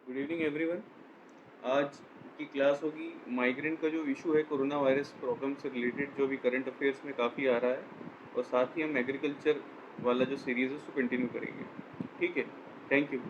Good evening everyone. आज की class होगी माइग्रेंट का जो इशू है कोरोना वायरस प्रॉब्लम से रिलेटेड, जो भी करंट अफेयर्स में काफ़ी आ रहा है, और साथ ही हम एग्रीकल्चर वाला जो सीरीज़ है उसको कंटिन्यू करेंगे। ठीक है, थैंक यू।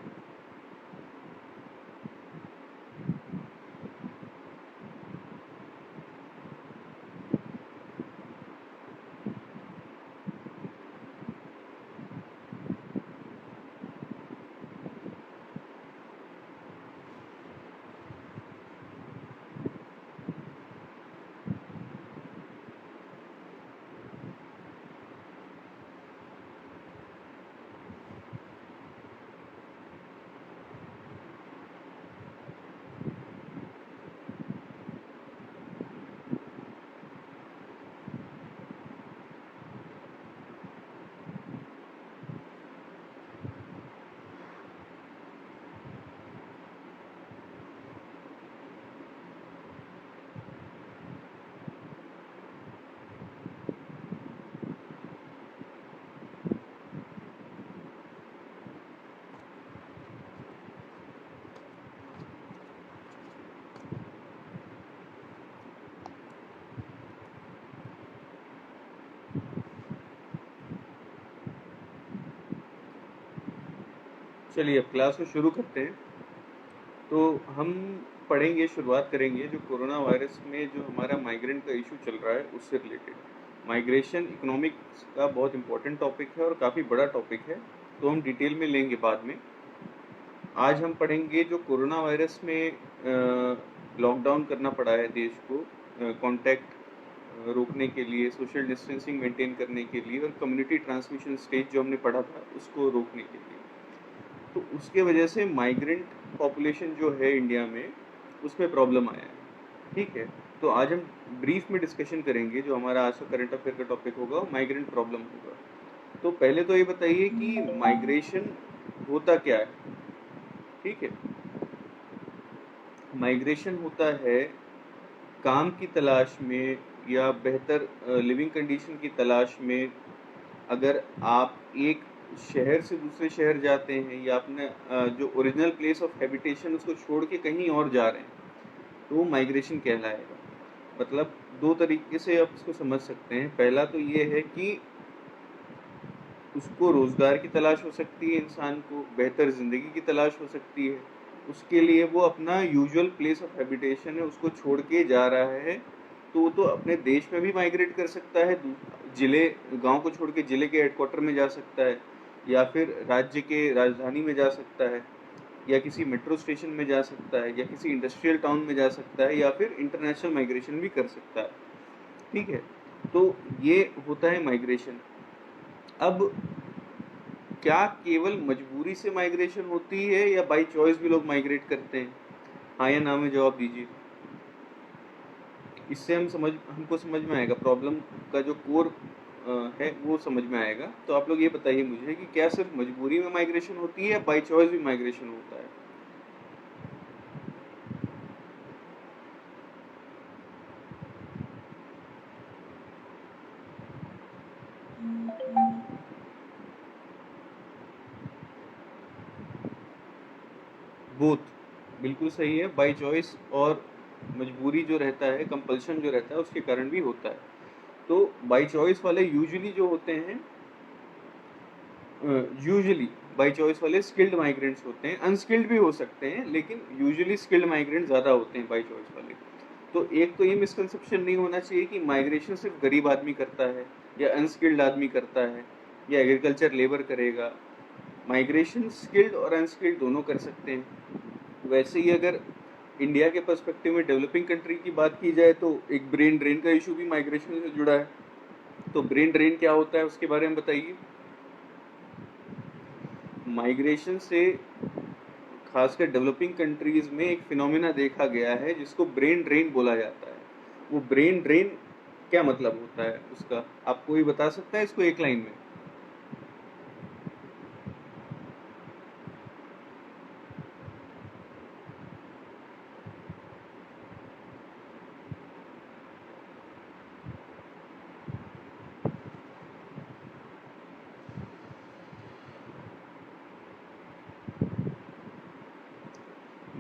चलिए अब क्लास को शुरू करते हैं। तो हम पढ़ेंगे, शुरुआत करेंगे जो कोरोना वायरस में जो हमारा माइग्रेंट का इशू चल रहा है उससे रिलेटेड। माइग्रेशन इकोनॉमिक्स का बहुत इंपॉर्टेंट टॉपिक है और काफ़ी बड़ा टॉपिक है, तो हम डिटेल में लेंगे बाद में। आज हम पढ़ेंगे जो कोरोना वायरस में लॉकडाउन करना पड़ा है देश को, कांटेक्ट रोकने के लिए, सोशल डिस्टेंसिंग मेंटेन करने के लिए, और कम्युनिटी ट्रांसमिशन स्टेज जो हमने पढ़ा था उसको रोकने के लिए। तो उसके वजह से माइग्रेंट पॉपुलेशन जो है इंडिया में उसमें प्रॉब्लम आया है। ठीक है, तो आज हम ब्रीफ में डिस्कशन करेंगे। जो हमारा आज का करंट अफेयर का टॉपिक होगा वो माइग्रेंट प्रॉब्लम होगा। तो पहले तो ये बताइए कि माइग्रेशन होता क्या है। ठीक है, माइग्रेशन होता है काम की तलाश में या बेहतर लिविंग कंडीशन की तलाश में। अगर आप एक शहर से दूसरे शहर जाते हैं या अपने जो ओरिजिनल प्लेस ऑफ हैबिटेशन उसको छोड़ के कहीं और जा रहे हैं, तो वो माइग्रेशन कहलाएगा। मतलब दो तरीके से आप इसको समझ सकते हैं। पहला तो ये है कि उसको रोजगार की तलाश हो सकती है, इंसान को बेहतर जिंदगी की तलाश हो सकती है, उसके लिए वो अपना यूजुअल प्लेस ऑफ हैबिटेशन है उसको छोड़ के जा रहा है। तो वो तो अपने देश में भी माइग्रेट कर सकता है, जिले गांव को छोड़ के जिले के हेडक्वार्टर में जा सकता है, या फिर राज्य के राजधानी में जा सकता है, या किसी मेट्रो स्टेशन में जा सकता है, या किसी इंडस्ट्रियल टाउन में जा सकता है, या फिर इंटरनेशनल माइग्रेशन भी कर सकता है। ठीक है, तो ये होता है माइग्रेशन। अब क्या केवल मजबूरी से माइग्रेशन होती है या बाई चॉइस भी लोग माइग्रेट करते हैं? हाँ या ना में जवाब दीजिए। इससे हमको समझ में आएगा, प्रॉब्लम का जो कोर है वो समझ में आएगा। तो आप लोग ये बताइए मुझे कि क्या सिर्फ मजबूरी में माइग्रेशन होती है या बाई चॉइस भी माइग्रेशन होता है? बोथ, बिल्कुल सही है। बाई चॉइस और मजबूरी जो रहता है, कंपल्शन जो रहता है, उसके कारण भी होता है। तो बाई चॉइस वाले यूजुअली जो होते हैं, यूजुअली बाई चॉइस वाले स्किल्ड माइग्रेंट्स होते हैं। अनस्किल्ड भी हो सकते हैं, लेकिन यूजुअली स्किल्ड माइग्रेंट ज़्यादा होते हैं बाई चॉइस वाले। तो एक तो ये मिसकंसेप्शन नहीं होना चाहिए कि माइग्रेशन सिर्फ गरीब आदमी करता है, या अनस्किल्ड आदमी करता है, या एग्रीकल्चर लेबर करेगा। माइग्रेशन स्किल्ड और अनस्किल्ड दोनों कर सकते हैं। वैसे ही अगर इंडिया के पर्सपेक्टिव में डेवलपिंग कंट्री की बात की जाए तो एक ब्रेन ड्रेन का इशू भी माइग्रेशन से जुड़ा है। तो ब्रेन ड्रेन क्या होता है उसके बारे में बताइए। माइग्रेशन से खासकर डेवलपिंग कंट्रीज में एक फिनोमिना देखा गया है जिसको ब्रेन ड्रेन बोला जाता है। वो ब्रेन ड्रेन क्या मतलब होता है उसका, आप कोई बता सकता है इसको एक लाइन में?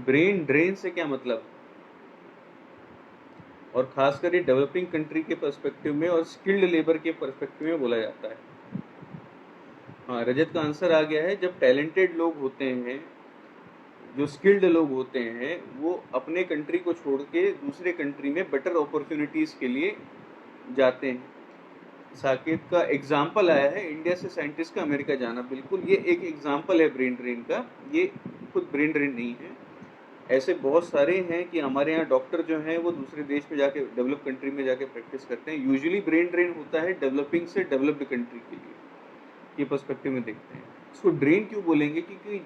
ब्रेन ड्रेन से क्या मतलब, और खासकर ये डेवलपिंग कंट्री के पर्सपेक्टिव में और स्किल्ड लेबर के पर्सपेक्टिव में बोला जाता है। हाँ, रजत का आंसर आ गया है। जब टैलेंटेड लोग होते हैं, जो स्किल्ड लोग होते हैं, वो अपने कंट्री को छोड़ के दूसरे कंट्री में बेटर अपॉर्चुनिटीज के लिए जाते हैं। साकेत का एग्जाम्पल आया है इंडिया से साइंटिस्ट का अमेरिका जाना, बिल्कुल ये एक एग्जाम्पल है ब्रेन ड्रेन का। ये खुद ब्रेन ड्रेन नहीं है, ऐसे बहुत सारे हैं कि हमारे यहाँ डॉक्टर जो हैं वो दूसरे देश में जाके, डेवलप कंट्री में जाके प्रैक्टिस करते हैं। यूजुअली ब्रेन ड्रेन होता है डेवलपिंग से डेवलप्ड कंट्री के लिए, ये पर्सपेक्टिव में देखते हैं। इसको ड्रेन क्यों बोलेंगे, क्योंकि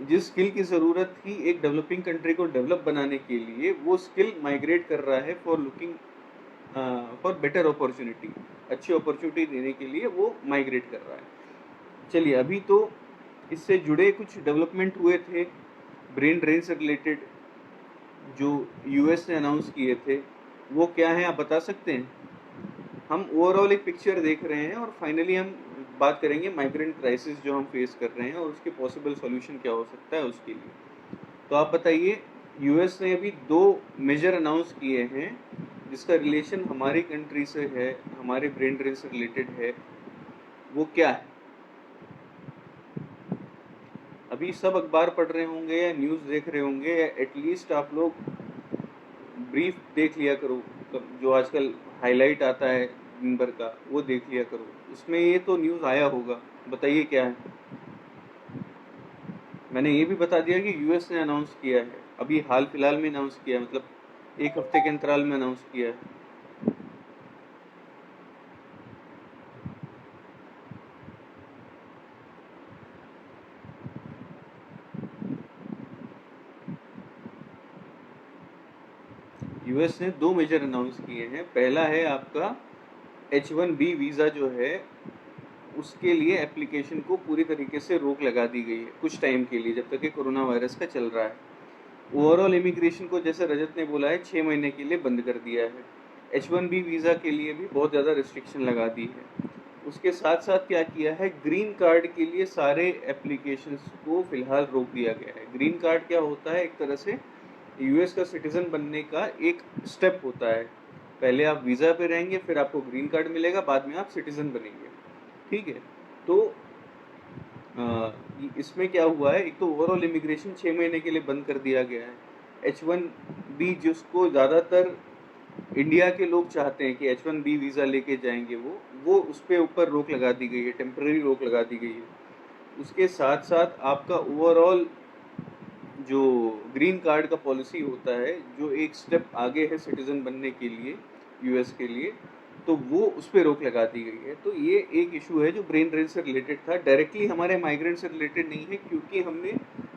जिस स्किल की ज़रूरत थी एक डेवलपिंग कंट्री को डेवलप बनाने के लिए, वो स्किल माइग्रेट कर रहा है for looking for better opportunity, अच्छी अपॉर्चुनिटी देने के लिए वो माइग्रेट कर रहा है। चलिए, अभी तो इससे जुड़े कुछ डेवलपमेंट हुए थे ब्रेन ड्रेन से रिलेटेड, जो यूएस ने अनाउंस किए थे, वो क्या है आप बता सकते हैं? हम ओवरऑल एक पिक्चर देख रहे हैं और फाइनली हम बात करेंगे माइग्रेंट क्राइसिस जो हम फेस कर रहे हैं और उसके पॉसिबल सॉल्यूशन क्या हो सकता है उसके लिए। तो आप बताइए, यूएस ने अभी 2 मेजर अनाउंस किए हैं जिसका रिलेशन हमारी कंट्री से है, हमारे ब्रेन ड्रेन से रिलेटेड है। वो क्या है? अभी सब अखबार पढ़ रहे होंगे या न्यूज़ देख रहे होंगे, या एटलीस्ट आप लोग ब्रीफ देख लिया करो, जो आजकल हाईलाइट आता है दिन भर का, वो देख लिया करो। उसमें ये तो न्यूज़ आया होगा, बताइए क्या है। मैंने ये भी बता दिया कि यूएस ने अनाउंस किया है, अभी हाल फिलहाल में अनाउंस किया है, मतलब 1 हफ्ते के अंतराल में अनाउंस किया है। यूएस ने 2 मेजर अनाउंस किए हैं। पहला है आपका H1B वीज़ा जो है, उसके लिए एप्लीकेशन को पूरी तरीके से रोक लगा दी गई है कुछ टाइम के लिए, जब तक कि कोरोना वायरस का चल रहा है। ओवरऑल इमिग्रेशन को, जैसे रजत ने बोला है, 6 महीने के लिए बंद कर दिया है। H1B वीज़ा के लिए भी बहुत ज़्यादा रिस्ट्रिक्शन लगा दी है। उसके साथ साथ क्या किया है, ग्रीन कार्ड के लिए सारे एप्लीकेशंस को फिलहाल रोक दिया गया है। ग्रीन कार्ड क्या होता है? एक तरह से यूएस का सिटीजन बनने का एक स्टेप होता है। पहले आप वीज़ा पे रहेंगे, फिर आपको ग्रीन कार्ड मिलेगा, बाद में आप सिटीजन बनेंगे, ठीक है। तो इसमें क्या हुआ है, एक तो ओवरऑल इमिग्रेशन 6 महीने के लिए बंद कर दिया गया है। H1B जिसको ज़्यादातर इंडिया के लोग चाहते हैं कि H1B वीज़ा लेके जाएंगे, वो उस पर ऊपर रोक लगा दी गई है, टेम्पररी रोक लगा दी गई है। उसके साथ साथ आपका ओवरऑल जो ग्रीन कार्ड का पॉलिसी होता है, जो एक स्टेप आगे है सिटीजन बनने के लिए यूएस के लिए, तो वो उस पर रोक लगा दी गई है। तो ये एक इशू है जो ब्रेन ड्रेन से रिलेटेड था, डायरेक्टली हमारे माइग्रेंट से रिलेटेड नहीं है, क्योंकि हमने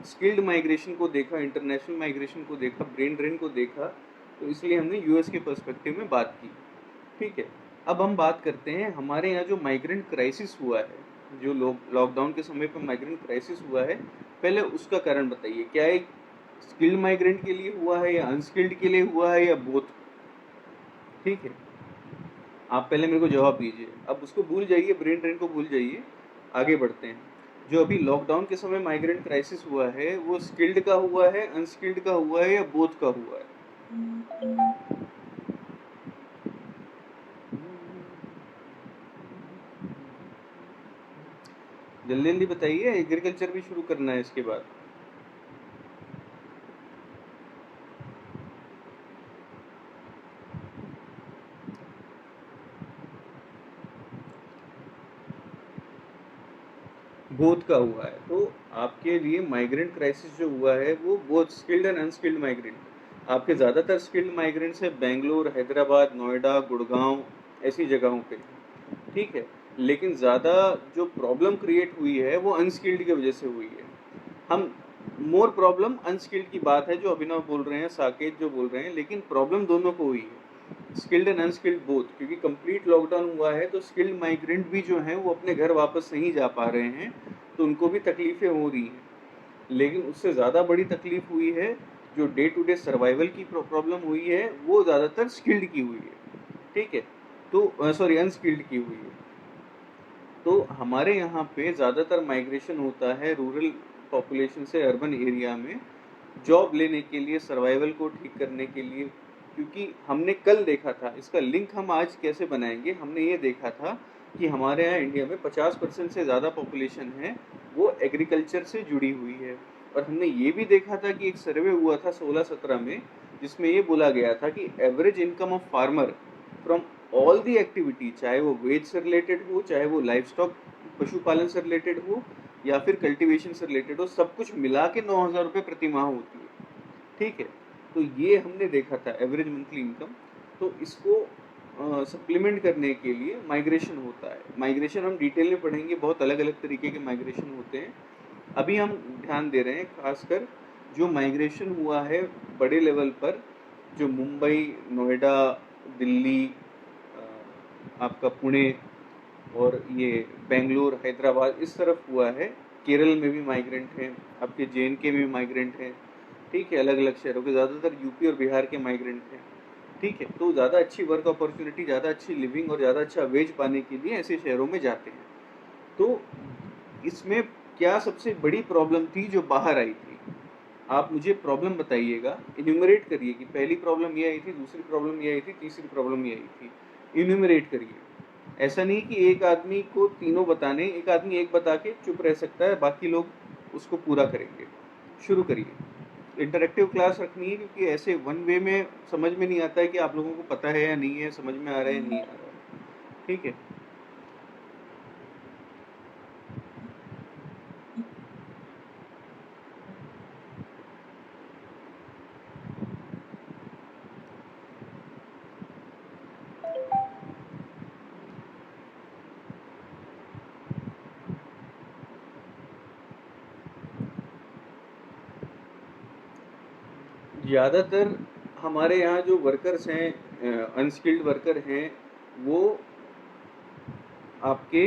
स्किल्ड माइग्रेशन को देखा, इंटरनेशनल माइग्रेशन को देखा, ब्रेन ड्रेन को देखा, तो इसलिए हमने यूएस के पर्सपेक्टिव में बात की, ठीक है। अब हम बात करते हैं हमारे यहाँ जो माइग्रेंट क्राइसिस हुआ है, जो लॉकडाउन के समय पर माइग्रेंट क्राइसिस हुआ है, पहले उसका कारण बताइए। क्या एक स्किल्ड माइग्रेंट के लिए हुआ है, या अनस्किल्ड के लिए हुआ है, या बोथ? ठीक है, आप पहले मेरे को जवाब दीजिए। अब उसको भूल जाइए, ब्रेन ड्रेन को भूल जाइए, आगे बढ़ते हैं। जो अभी लॉकडाउन के समय माइग्रेंट क्राइसिस हुआ है, वो स्किल्ड का हुआ है, अनस्किल्ड का हुआ है, या बोथ का हुआ है? जल्दी जल्दी बताइए, एग्रीकल्चर भी शुरू करना है इसके बाद। बोथ का हुआ है, तो आपके लिए माइग्रेंट क्राइसिस जो हुआ है वो both skilled and unskilled migrant. आपके ज़्यादातर स्किल्ड माइग्रेंट्स है बेंगलोर, हैदराबाद, नोएडा, गुड़गांव, ऐसी जगहों पे, ठीक है। लेकिन ज़्यादा जो प्रॉब्लम क्रिएट हुई है वो अनस्किल्ड की वजह से हुई है। हम मोर प्रॉब्लम अनस्किल्ड की बात है जो अभिनव बोल रहे हैं, साकेत जो बोल रहे हैं, लेकिन प्रॉब्लम दोनों को हुई है, स्किल्ड एंड अनस्किल्ड बोथ। क्योंकि कंप्लीट लॉकडाउन हुआ है, तो स्किल्ड माइग्रेंट भी जो हैं वो अपने घर वापस नहीं जा पा रहे हैं, तो उनको भी तकलीफ़ें हो रही हैं। लेकिन उससे ज़्यादा बड़ी तकलीफ हुई है, जो डे टू डे सर्वाइवल की प्रॉब्लम हुई है, वो ज़्यादातर स्किल्ड की हुई है, ठीक है। तो सॉरी, अनस्किल्ड की हुई है। तो हमारे यहाँ पे ज़्यादातर माइग्रेशन होता है रूरल पॉपुलेशन से अर्बन एरिया में, जॉब लेने के लिए, सर्वाइवल को ठीक करने के लिए। क्योंकि हमने कल देखा था, इसका लिंक हम आज कैसे बनाएंगे, हमने ये देखा था कि हमारे यहाँ इंडिया में 50% से ज़्यादा पॉपुलेशन है वो एग्रीकल्चर से जुड़ी हुई है। और हमने ये भी देखा था कि एक सर्वे हुआ था 16-17 में, जिसमें ये बोला गया था कि average income of farmer from all the activity, चाहे वो वेज से रिलेटेड हो, चाहे वो लाइफ स्टॉक पशुपालन से रिलेटेड हो, या फिर कल्टीवेशन से रिलेटेड हो, सब कुछ मिला के 9,000 रुपये प्रति माह होती है। ठीक है, तो ये हमने देखा था एवरेज मंथली इनकम। तो इसको सप्लीमेंट करने के लिए माइग्रेशन होता है। माइग्रेशन हम डिटेल में पढ़ेंगे, बहुत अलग अलग तरीके के माइग्रेशन होते हैं। अभी हम ध्यान दे रहे हैं खासकर जो माइग्रेशन हुआ है बड़े लेवल पर, जो मुंबई, नोएडा, दिल्ली, आपका पुणे और ये बेंगलोर, हैदराबाद, इस तरफ हुआ है। केरल में भी माइग्रेंट हैं, आपके JNK में भी माइग्रेंट हैं। ठीक है, अलग अलग शहरों के, ज़्यादातर यूपी और बिहार के माइग्रेंट हैं। ठीक है, तो ज़्यादा अच्छी वर्क अपॉर्चुनिटी, ज़्यादा अच्छी लिविंग और ज़्यादा अच्छा वेज पाने के लिए ऐसे शहरों में जाते हैं। तो इसमें क्या सबसे बड़ी प्रॉब्लम थी जो बाहर आई थी? आप मुझे प्रॉब्लम बताइएगा, इन्यूमरेट करिए कि पहली प्रॉब्लम ये आई थी, दूसरी प्रॉब्लम ये आई थी, तीसरी प्रॉब्लम ये आई थी। इन्यूमरेट करिए। ऐसा नहीं कि एक आदमी को तीनों बताने, एक आदमी एक बता के चुप रह सकता है, बाकी लोग उसको पूरा करेंगे। शुरू करिए। इंटरेक्टिव क्लास रखनी है, क्योंकि ऐसे वन वे में समझ में नहीं आता है कि आप लोगों को पता है या नहीं है, समझ में आ रहा है नहीं आ रहा है। ठीक है, ज़्यादातर हमारे यहाँ जो वर्कर्स हैं, अनस्किल्ड वर्कर हैं, वो आपके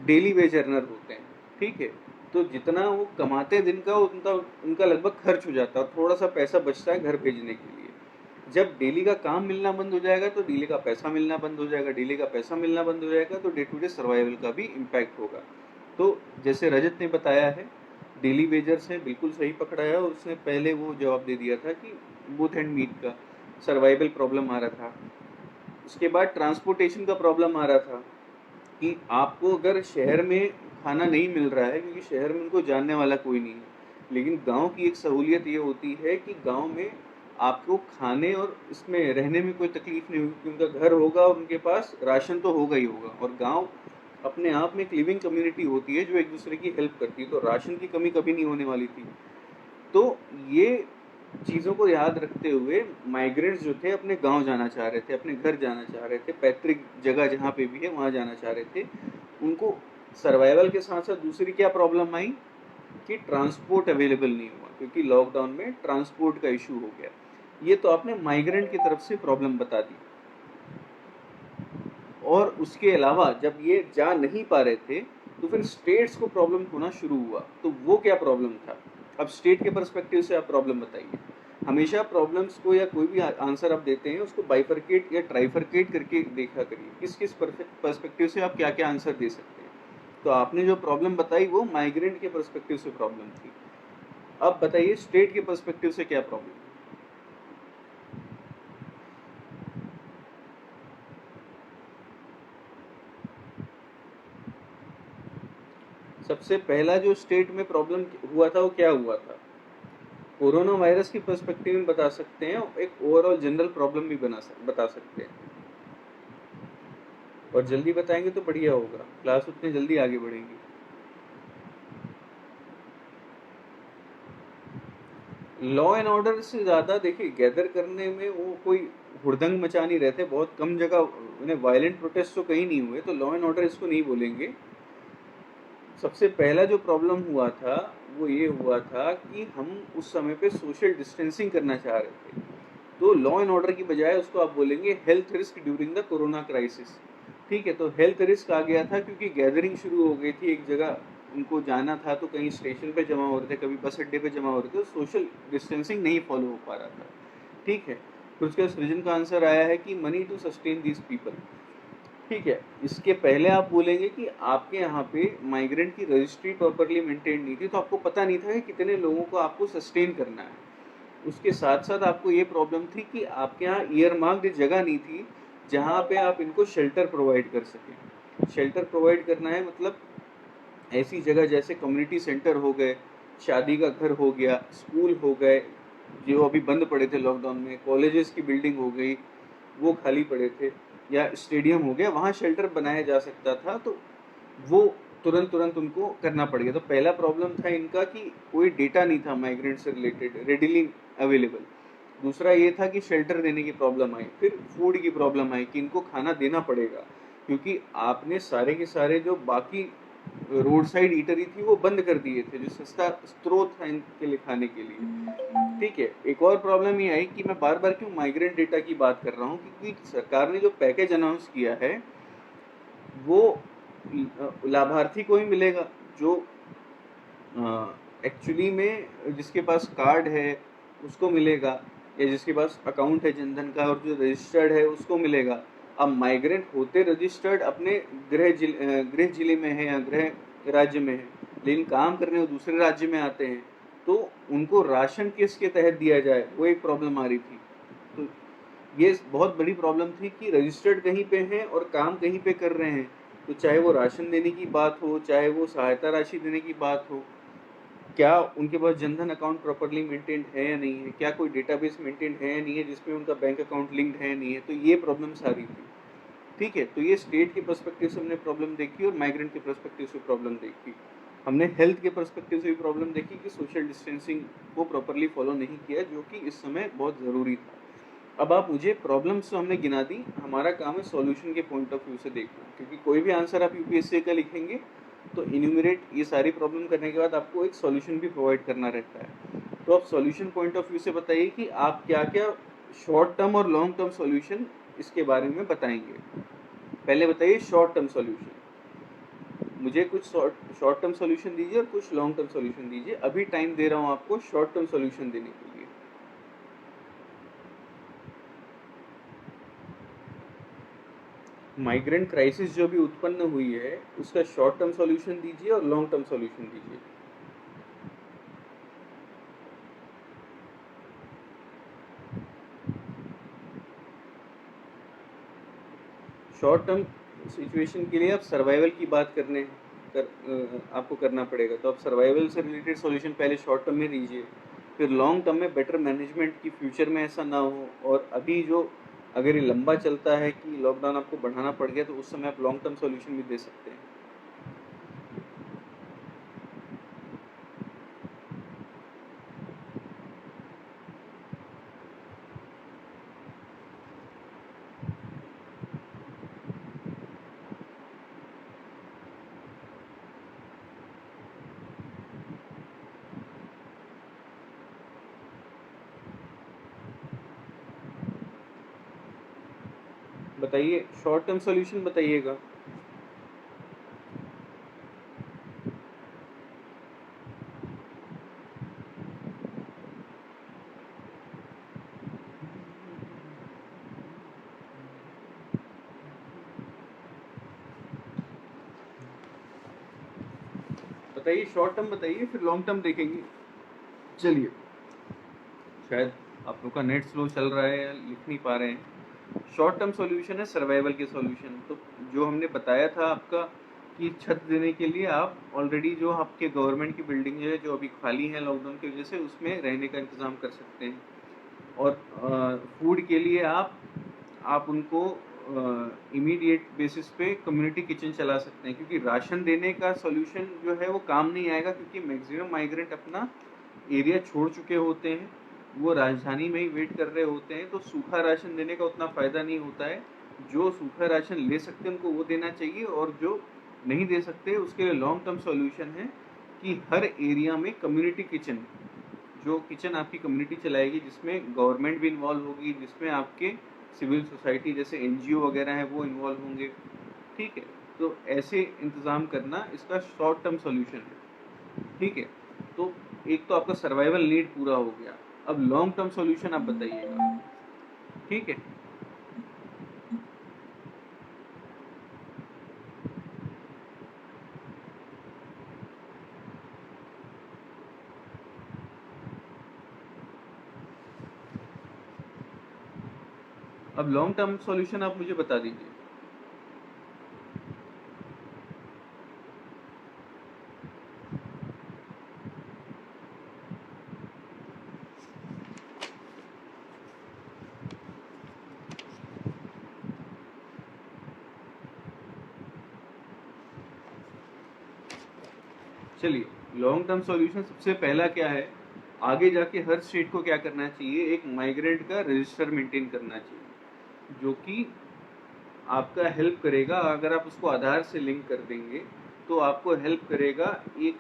डेली वेज अर्नर होते हैं। ठीक है, तो जितना वो कमाते दिन का, उनका उनका लगभग खर्च हो जाता है और थोड़ा सा पैसा बचता है घर भेजने के लिए। जब डेली का काम मिलना बंद हो जाएगा तो डेली का पैसा मिलना बंद हो जाएगा, डेली का पैसा मिलना बंद हो जाएगा तो डे टू डे सर्वाइवल का भी इम्पैक्ट होगा। तो जैसे रजत ने बताया है, डेली वेजर्स हैं, बिल्कुल सही पकड़ा है। और उसने पहले वो जवाब दे दिया था कि बूथ एंड मीट का सर्वाइवल प्रॉब्लम आ रहा था। उसके बाद ट्रांसपोर्टेशन का प्रॉब्लम आ रहा था कि आपको अगर शहर में खाना नहीं मिल रहा है, क्योंकि शहर में उनको जानने वाला कोई नहीं है, लेकिन गांव की एक सहूलियत ये होती है कि गांव में आपको खाने और इसमें रहने में कोई तकलीफ नहीं होगी, क्योंकि उनका घर होगा और उनके पास राशन तो होगा ही होगा। और गांव अपने आप में एक लिविंग कम्युनिटी होती है जो एक दूसरे की हेल्प करती है, तो राशन की कमी कभी नहीं होने वाली थी। तो ये चीज़ों को याद रखते हुए माइग्रेंट्स जो थे अपने गांव जाना चाह रहे थे, अपने घर जाना चाह रहे थे, पैतृक जगह जहाँ पे भी है वहाँ जाना चाह रहे थे। उनको सर्वाइवल के साथ साथ दूसरी क्या प्रॉब्लम आई कि ट्रांसपोर्ट अवेलेबल नहीं हुआ, क्योंकि लॉकडाउन में ट्रांसपोर्ट का इशू हो गया। ये तो आपने माइग्रेंट की तरफ से प्रॉब्लम बता दी। और उसके अलावा जब ये जा नहीं पा रहे थे तो फिर स्टेट्स को प्रॉब्लम होना शुरू हुआ। तो वो क्या प्रॉब्लम था? अब स्टेट के पर्सपेक्टिव से आप प्रॉब्लम बताइए। हमेशा प्रॉब्लम्स को या कोई भी आंसर आप देते हैं उसको बाइफरकेट या ट्राइफरकेट करके देखा करिए, किस किस पर्सपेक्टिव से आप क्या क्या आंसर दे सकते हैं। तो आपने जो प्रॉब्लम बताई वो माइग्रेंट के पर्सपेक्टिव से प्रॉब्लम थी। अब बताइए स्टेट के पर्सपेक्टिव से क्या प्रॉब्लम? सबसे पहला जो स्टेट में प्रॉब्लम हुआ था वो क्या हुआ था? कोरोना वायरस की पर्सपेक्टिव में बता सकते हैं, एक ओवरऑल जनरल प्रॉब्लम भी बता सकते हैं। और जल्दी बताएंगे तो बढ़िया होगा, क्लास उतनी जल्दी आगे बढ़ेगी। लॉ एंड ऑर्डर से ज़्यादा देखिए गैदर करने में वो कोई हुड़दंग मचा नहीं रहते, बहुत कम जगह उन्हें वायलेंट प्रोटेस्ट तो कहीं नहीं हुए, तो लॉ एंड ऑर्डर इसको नहीं बोलेंगे। सबसे पहला जो प्रॉब्लम हुआ था वो ये हुआ था कि हम उस समय पे सोशल डिस्टेंसिंग करना चाह रहे थे। तो लॉ एंड ऑर्डर की बजाय उसको आप बोलेंगे health risk during the corona crisis. ठीक है, तो हेल्थ रिस्क आ गया था क्योंकि गैदरिंग शुरू हो गई थी, एक जगह उनको जाना था तो कहीं स्टेशन पे जमा हो रहे थे, कभी बस अड्डे पे जमा हो रहे थे, तो सोशल डिस्टेंसिंग नहीं फॉलो हो पा रहा था। ठीक है, फिर उसके सृजन का आंसर आया है कि money to sustain these people. ठीक है, इसके पहले आप बोलेंगे कि आपके यहाँ पे माइग्रेंट की रजिस्ट्री प्रॉपरली मेंटेन नहीं थी, तो आपको पता नहीं था कि कितने लोगों को आपको सस्टेन करना है। उसके साथ साथ आपको ये प्रॉब्लम थी कि आपके यहाँ ईयर मार्क्ड जगह नहीं थी जहाँ पे आप इनको शेल्टर प्रोवाइड कर सकें। शेल्टर प्रोवाइड करना है मतलब ऐसी जगह जैसे कम्युनिटी सेंटर हो गए, शादी का घर हो गया, स्कूल हो गए जो अभी बंद पड़े थे लॉकडाउन में, कॉलेजेस की बिल्डिंग हो गई वो खाली पड़े थे, या स्टेडियम हो गया, वहाँ शेल्टर बनाया जा सकता था। तो वो तुरंत तुरंत उनको करना पड़ गया। तो पहला प्रॉब्लम था इनका कि कोई डेटा नहीं था माइग्रेंट से रिलेटेड रेडिली अवेलेबल। दूसरा ये था कि शेल्टर देने की प्रॉब्लम आई। फिर फूड की प्रॉब्लम आई कि इनको खाना देना पड़ेगा, क्योंकि आपने सारे के सारे जो बाकी रोड साइड ईटरी थी वो बंद कर दिए थे, जो सस्ता स्रोत था इनके लिए खाने के लिए। ठीक है, एक और प्रॉब्लम ये आई कि मैं बार बार क्यों माइग्रेंट डेटा की बात कर रहा हूँ, क्योंकि सरकार ने जो पैकेज अनाउंस किया है वो लाभार्थी को ही मिलेगा जो एक्चुअली में जिसके पास कार्ड है उसको मिलेगा, या जिसके पास अकाउंट है जनधन का और जो रजिस्टर्ड है उसको मिलेगा। अब माइग्रेंट होते रजिस्टर्ड अपने गृह जिले में है या गृह राज्य में है, लेकिन काम करने वो दूसरे राज्य में आते हैं, तो उनको राशन किसके तहत दिया जाए वो एक प्रॉब्लम आ रही थी। तो ये बहुत बड़ी प्रॉब्लम थी कि रजिस्टर्ड कहीं पे हैं और काम कहीं पे कर रहे हैं, तो चाहे वो राशन देने की बात हो, चाहे वो सहायता राशि देने की बात हो, क्या उनके पास जनधन अकाउंट प्रॉपर्ली मेंटेन्ड है या नहीं है, क्या कोई डेटाबेस मेंटेन है या नहीं है जिसमें उनका बैंक अकाउंट लिंक्ड है या नहीं है। तो ये प्रॉब्लम सारी थी। ठीक है, तो ये स्टेट के पर्सपेक्टिव से हमने प्रॉब्लम देखी और माइग्रेंट के पर्सपेक्टिव से प्रॉब्लम देखी। हमने हेल्थ के पर्सपेक्टिव से भी प्रॉब्लम देखी कि सोशल डिस्टेंसिंग को प्रॉपर्ली फॉलो नहीं किया, जो कि इस समय बहुत ज़रूरी था। अब आप मुझे प्रॉब्लम्स तो हमने गिना दी, हमारा काम है सॉल्यूशन के पॉइंट ऑफ व्यू से देखना, क्योंकि कोई भी आंसर आप यूपीएससी का लिखेंगे तो इन्यूमरेट ये सारी प्रॉब्लम करने के बाद आपको एक सॉल्यूशन भी प्रोवाइड करना रहता है। तो आप सॉल्यूशन पॉइंट ऑफ व्यू से बताइए कि आप क्या क्या शॉर्ट टर्म और लॉन्ग टर्म सॉल्यूशन इसके बारे में बताएंगे। पहले बताइए शॉर्ट टर्म सॉल्यूशन, मुझे कुछ शॉर्ट टर्म सॉल्यूशन दीजिए और कुछ लॉन्ग टर्म सॉल्यूशन दीजिए। अभी टाइम दे रहा हूँ आपको शॉर्ट टर्म सॉल्यूशन देने के लिए। माइग्रेंट क्राइसिस जो भी उत्पन्न हुई है उसका शॉर्ट टर्म सॉल्यूशन दीजिए और लॉन्ग टर्म सॉल्यूशन दीजिए। शॉर्ट टर्म सिचुएशन के लिए आप सर्वाइवल की बात आपको करना पड़ेगा, तो आप सर्वाइवल से रिलेटेड सॉल्यूशन पहले शॉर्ट टर्म में दीजिए। फिर लॉन्ग टर्म में बेटर मैनेजमेंट की, फ्यूचर में ऐसा ना हो। और अभी जो अगर ये लंबा चलता है कि लॉकडाउन आपको बढ़ाना पड़ गया, तो उस समय आप लॉन्ग टर्म सॉल्यूशन भी दे सकते हैं। बताइए, शॉर्ट टर्म सॉल्यूशन बताइएगा। बताइए शॉर्ट टर्म बताइए, फिर लॉन्ग टर्म देखेंगे। चलिए, शायद आप लोग का नेट स्लो चल रहा है या लिख नहीं पा रहे हैं। शॉर्ट टर्म सॉल्यूशन है सर्वाइवल के सॉल्यूशन। तो जो हमने बताया था आपका कि छत देने के लिए आप ऑलरेडी जो आपके गवर्नमेंट की बिल्डिंग है जो अभी खाली है लॉकडाउन की वजह से, उसमें रहने का इंतज़ाम कर सकते हैं। और फूड के लिए आप उनको इमीडिएट बेसिस पे कम्युनिटी किचन चला सकते हैं, क्योंकि राशन देने का सॉल्यूशन जो है वो काम नहीं आएगा, क्योंकि मैक्सिमम माइग्रेंट अपना एरिया छोड़ चुके होते हैं, वो राजधानी में ही वेट कर रहे होते हैं। तो सूखा राशन देने का उतना फ़ायदा नहीं होता है। जो सूखा राशन ले सकते हैं उनको वो देना चाहिए, और जो नहीं दे सकते उसके लिए लॉन्ग टर्म सॉल्यूशन है कि हर एरिया में कम्युनिटी किचन, जो किचन आपकी कम्युनिटी चलाएगी, जिसमें गवर्नमेंट भी इन्वॉल्व होगी, जिसमें आपके सिविल सोसाइटी जैसे एनजीओ वगैरह हैं वो इन्वॉल्व होंगे। ठीक है, तो ऐसे इंतज़ाम करना इसका शॉर्ट टर्म सॉल्यूशन है। ठीक है, तो एक तो आपका सर्वाइवल नीड पूरा हो गया। अब लॉन्ग टर्म सॉल्यूशन आप बताइएगा। ठीक है, अब लॉन्ग टर्म सॉल्यूशन आप मुझे बता दीजिए। चलिए, लॉन्ग टर्म सॉल्यूशन सबसे पहला क्या है, आगे जाके हर स्टेट को क्या करना चाहिए, एक माइग्रेंट का रजिस्टर मेंटेन करना चाहिए, जो कि आपका हेल्प करेगा। अगर आप उसको आधार से लिंक कर देंगे तो आपको हेल्प करेगा एक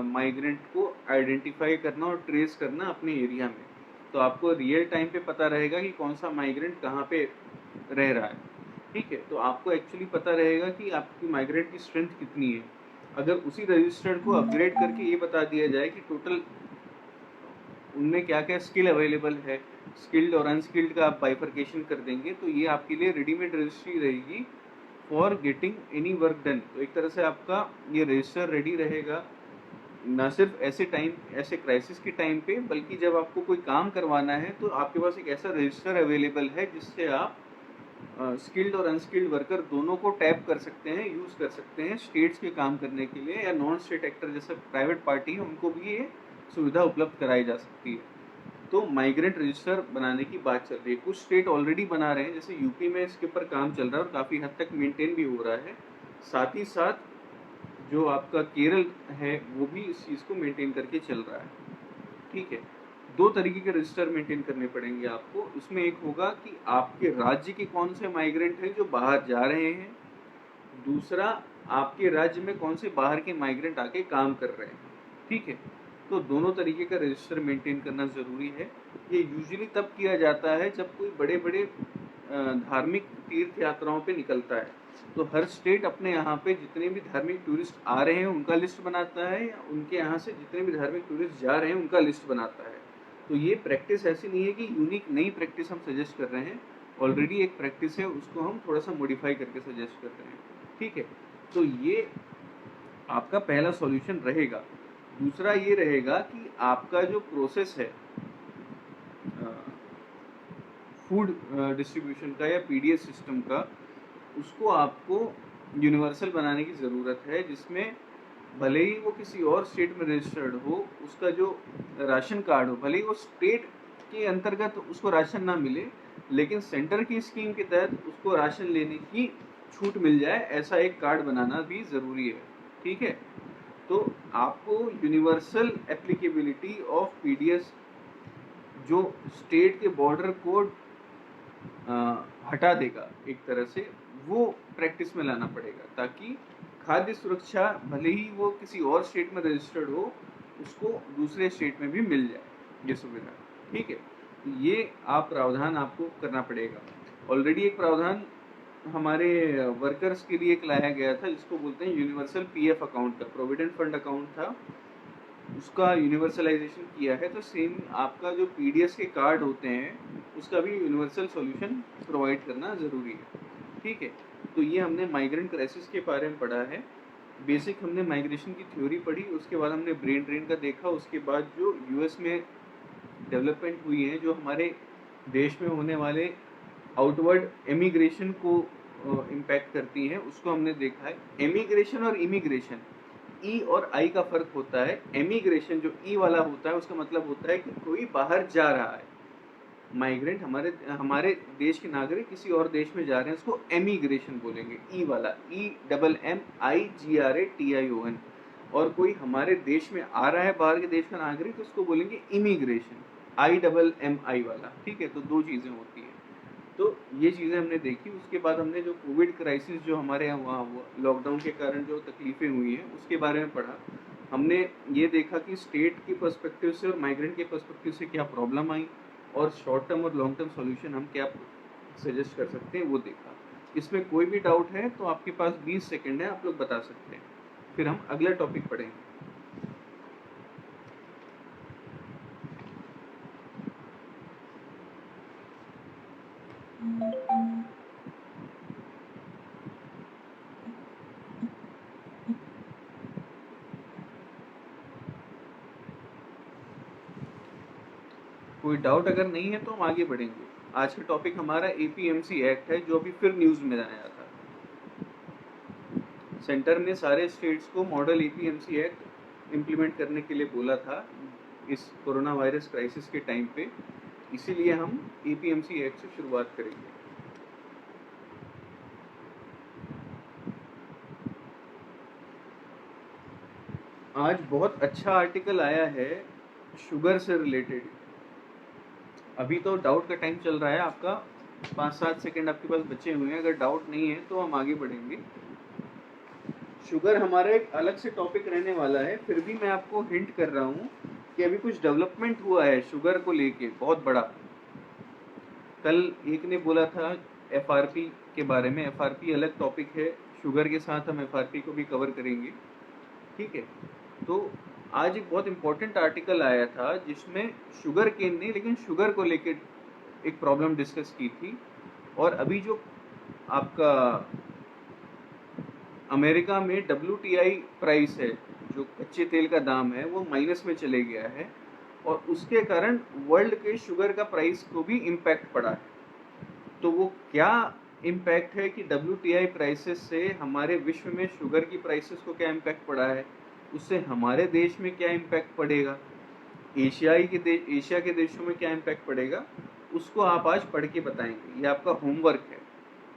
माइग्रेंट को आइडेंटिफाई करना और ट्रेस करना अपने एरिया में। तो आपको रियल टाइम पे पता रहेगा कि कौन सा माइग्रेंट कहाँ पे रह रहा है। ठीक है, तो आपको एक्चुअली पता रहेगा कि आपकी माइग्रेंट की स्ट्रेंथ कितनी है। अगर उसी रजिस्टर को अपग्रेड करके ये बता दिया जाए कि टोटल उनमें क्या क्या स्किल अवेलेबल है, स्किल्ड और अनस्किल्ड का आप बाइफर्केशन कर देंगे, तो ये आपके लिए रेडीमेड रजिस्ट्री रहेगी for getting any work done. तो एक तरह से आपका ये रजिस्टर रेडी रहेगा, ना सिर्फ ऐसे क्राइसिस के टाइम पे, बल्कि जब आपको कोई काम करवाना है तो आपके पास एक ऐसा रजिस्टर अवेलेबल है जिससे आप स्किल्ड और अनस्किल्ड वर्कर दोनों को टैप कर सकते हैं, यूज़ कर सकते हैं स्टेट्स के काम करने के लिए, या नॉन स्टेट एक्टर जैसे प्राइवेट पार्टी है उनको भी ये सुविधा उपलब्ध कराई जा सकती है। तो माइग्रेंट रजिस्टर बनाने की बात चल रही है, कुछ स्टेट ऑलरेडी बना रहे हैं, जैसे यूपी में इसके ऊपर काम चल रहा है और काफ़ी हद तक मेंटेन भी हो रहा है। साथ ही साथ जो आपका केरल है वो भी इस चीज़ को मेंटेन करके चल रहा है। ठीक है, दो तरीके के रजिस्टर मेंटेन करने पड़ेंगे आपको। उसमें एक होगा कि आपके राज्य के कौन से माइग्रेंट हैं जो बाहर जा रहे हैं, दूसरा आपके राज्य में कौन से बाहर के माइग्रेंट आके काम कर रहे हैं। ठीक है, तो दोनों तरीके का रजिस्टर मेंटेन करना ज़रूरी है। ये यूजुअली तब किया जाता है जब कोई बड़े बड़े धार्मिक तीर्थ यात्राओं पे निकलता है, तो हर स्टेट अपने यहाँ पे जितने भी धार्मिक टूरिस्ट आ रहे हैं उनका लिस्ट बनाता है, या उनके यहाँ से जितने भी धार्मिक टूरिस्ट जा रहे हैं उनका लिस्ट बनाता है। तो ये प्रैक्टिस ऐसी नहीं है कि यूनिक नई प्रैक्टिस हम सजेस्ट कर रहे हैं, ऑलरेडी एक प्रैक्टिस है, उसको हम थोड़ा सा मॉडिफाई करके सजेस्ट कर रहे हैं। ठीक है, तो ये आपका पहला सॉल्यूशन रहेगा। दूसरा ये रहेगा कि आपका जो प्रोसेस है फूड डिस्ट्रीब्यूशन का या पीडीएस सिस्टम का, उसको आपको यूनिवर्सल बनाने की ज़रूरत है, जिसमें भले ही वो किसी और स्टेट में रजिस्टर्ड हो, उसका जो राशन कार्ड हो, भले ही वो स्टेट के अंतर्गत उसको राशन ना मिले, लेकिन सेंटर की स्कीम के तहत उसको राशन लेने की छूट मिल जाए, ऐसा एक कार्ड बनाना भी ज़रूरी है। ठीक है, तो आपको यूनिवर्सल एप्लीकेबिलिटी ऑफ पीडीएस जो स्टेट के बॉर्डर को हटा देगा एक तरह से, वो प्रैक्टिस में लाना पड़ेगा, ताकि खाद्य सुरक्षा भले ही वो किसी और स्टेट में रजिस्टर्ड हो, उसको दूसरे स्टेट में भी मिल जाए ये सुविधा। ठीक है, तो ये आप प्रावधान आपको करना पड़ेगा। ऑलरेडी एक प्रावधान हमारे वर्कर्स के लिए एक लाया गया था, जिसको बोलते हैं यूनिवर्सल पीएफ अकाउंट का, प्रोविडेंट फंड अकाउंट था, उसका यूनिवर्सलाइजेशन किया है। तो सेम आपका जो पीडीएस के कार्ड होते हैं उसका भी यूनिवर्सल सॉल्यूशन प्रोवाइड करना ज़रूरी है। ठीक है, तो ये हमने माइग्रेंट क्राइसिस के बारे में पढ़ा है। बेसिक हमने माइग्रेशन की थ्योरी पढ़ी, उसके बाद हमने ब्रेन ड्रेन का देखा, उसके बाद जो यूएस में डेवलपमेंट हुई है, जो हमारे देश में होने वाले आउटवर्ड एमिग्रेशन को इम्पैक्ट करती हैं, उसको हमने देखा है। एमिग्रेशन और इमिग्रेशन, ई और आई का फर्क होता है। एमिग्रेशन जो ई वाला होता है उसका मतलब होता है कि कोई बाहर जा रहा है, माइग्रेंट हमारे देश के नागरिक किसी और देश में जा रहे हैं, उसको एमिग्रेशन बोलेंगे, ई वाला, EMMIGRATION। और कोई हमारे देश में आ रहा है बाहर के देश का नागरिक, उसको बोलेंगे इमिग्रेशन, IMMI वाला। ठीक है, तो दो चीज़ें होती हैं। तो ये चीज़ें हमने देखी। उसके बाद हमने जो कोविड क्राइसिस जो हमारे यहाँ वहाँ हुआ, लॉकडाउन के कारण जो तकलीफ़ें हुई हैं, उसके बारे में पढ़ा। हमने ये देखा कि स्टेट के पर्सपेक्टिव से और माइग्रेंट के पर्सपेक्टिव से क्या प्रॉब्लम आई, और शॉर्ट टर्म और लॉन्ग टर्म सॉल्यूशन हम क्या सजेस्ट कर सकते हैं वो देखा। इसमें कोई भी डाउट है तो आपके पास 20 सेकंड है, आप लोग बता सकते हैं, फिर हम अगला टॉपिक पढ़ेंगे। कोई डाउट अगर नहीं है तो हम आगे बढ़ेंगे। आज का टॉपिक हमारा एपीएमसी एक्ट है, जो अभी फिर न्यूज़ में आया था। सेंटर ने सारे स्टेट्स को मॉडल एपीएमसी एक्ट इम्प्लीमेंट करने के लिए बोला था इस कोरोना वायरस क्राइसिस के टाइम पे, इसीलिए हम एपीएमसी एक्ट से शुरुआत करेंगे। आज बहुत अच्छा आर्टिकल आया है शुगर से रिलेटेड। अभी तो डाउट का टाइम चल रहा है, आपका 5-7 सेकेंड आपके पास बचे हुए हैं। अगर डाउट नहीं है तो हम आगे बढ़ेंगे। शुगर हमारा एक अलग से टॉपिक रहने वाला है, फिर भी मैं आपको हिंट कर रहा हूँ कि अभी कुछ डेवलपमेंट हुआ है शुगर को लेके बहुत बड़ा। कल एक ने बोला था एफआरपी के बारे में, एफआरपी अलग टॉपिक है, शुगर के साथ हम एफआरपी को भी कवर करेंगे, ठीक है। तो आज एक बहुत इम्पोर्टेंट आर्टिकल आया था जिसमें शुगर केन ने लेकिन शुगर को लेके एक प्रॉब्लम डिस्कस की थी। और अभी जो आपका अमेरिका में WTI प्राइस है, जो कच्चे तेल का दाम है, वो माइनस में चले गया है और उसके कारण वर्ल्ड के शुगर का प्राइस को भी इम्पैक्ट पड़ा है। तो वो क्या इम्पैक्ट है कि WTI प्राइसेस से हमारे विश्व में शुगर की प्राइसेस को क्या इम्पैक्ट पड़ा है, उससे हमारे देश में क्या इम्पैक्ट पड़ेगा, एशिया के देशों में क्या इम्पैक्ट पड़ेगा, उसको आप आज पढ़ के बताएंगे। ये आपका होमवर्क है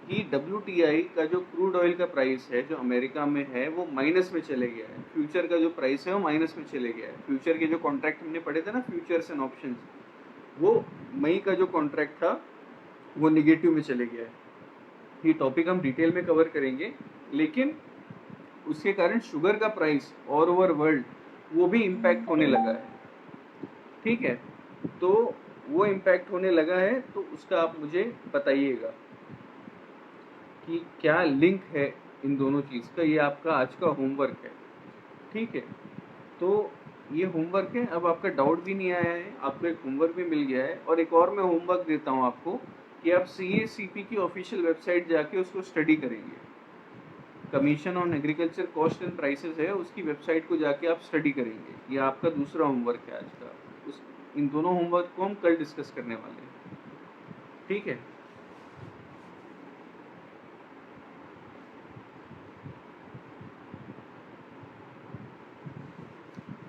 कि WTI का जो क्रूड ऑयल का प्राइस है जो अमेरिका में है वो माइनस में चले गया है। फ्यूचर का जो प्राइस है वो माइनस में चले गया है। फ्यूचर के जो कॉन्ट्रैक्ट हमने पढ़े थे ना, फ्यूचर्स एंड ऑप्शंस, वो मई का जो कॉन्ट्रैक्ट था वो निगेटिव में चले गया है। ये टॉपिक हम डिटेल में कवर करेंगे, लेकिन उसके कारण शुगर का प्राइस ऑल ओवर वर्ल्ड वो भी इम्पैक्ट होने लगा है, ठीक है। तो वो इम्पैक्ट होने लगा है, तो उसका आप मुझे बताइएगा कि क्या लिंक है इन दोनों चीज़ का। ये आपका आज का होमवर्क है, ठीक है। तो ये होमवर्क है। अब आपका डाउट भी नहीं आया है, आपको एक होमवर्क भी मिल गया है। और एक और मैं होमवर्क देता हूँ आपको कि आप CACP की ऑफिशियल वेबसाइट जाके उसको स्टडी करेंगे। Commission on agriculture cost and prices है, उसकी वेबसाइट को जाके आप स्टडी करेंगे। ये आपका दूसरा होमवर्क है आज का। इन दोनों होमवर्क को हम कल डिस्कस करने वाले हैं, ठीक है।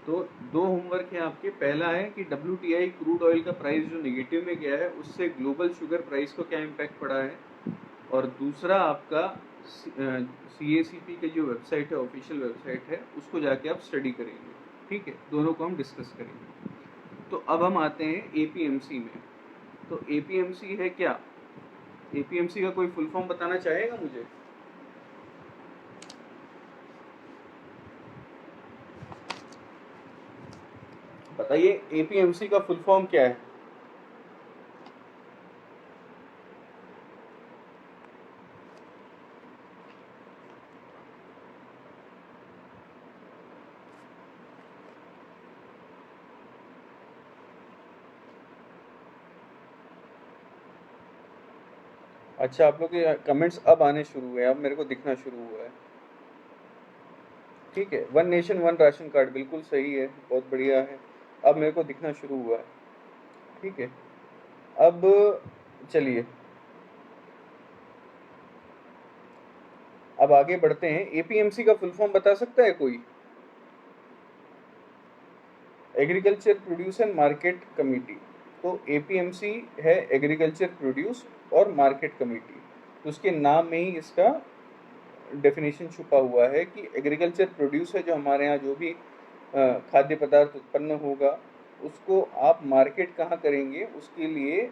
तो दो होमवर्क है आपके। पहला है कि WTI क्रूड ऑयल का प्राइस जो नेगेटिव में गया है उससे ग्लोबल शुगर प्राइस को क्या इम्पैक्ट पड़ा है। और दूसरा आपका CACP की जो वेबसाइट है, ऑफिशियल वेबसाइट है, उसको जाके आप स्टडी करेंगे, ठीक है। दोनों को हम डिस्कस करेंगे। तो अब हम आते हैं APMC में। तो APMC है क्या? APMC का कोई फुल फॉर्म बताना चाहेगा मुझे? बताइए APMC का फुल फॉर्म क्या है? अच्छा, आप लोग के कमेंट्स अब आने शुरू हुए हैं, अब मेरे को दिखना शुरू हुआ है, ठीक है। One nation one ration card बिल्कुल सही है, बहुत बढ़िया है। अब मेरे को दिखना शुरू हुआ है, ठीक है। अब चलिए, अब आगे बढ़ते हैं। APMC का फुल फॉर्म बता सकता है कोई? Agriculture produce and market committee. तो APMC है एग्रीकल्चर प्रोड्यूस और मार्केट कमेटी। तो उसके नाम में ही इसका डेफिनेशन छुपा हुआ है कि एग्रीकल्चर प्रोड्यूस है, जो हमारे यहाँ जो भी खाद्य पदार्थ उत्पन्न होगा उसको आप मार्केट कहाँ करेंगे, उसके लिए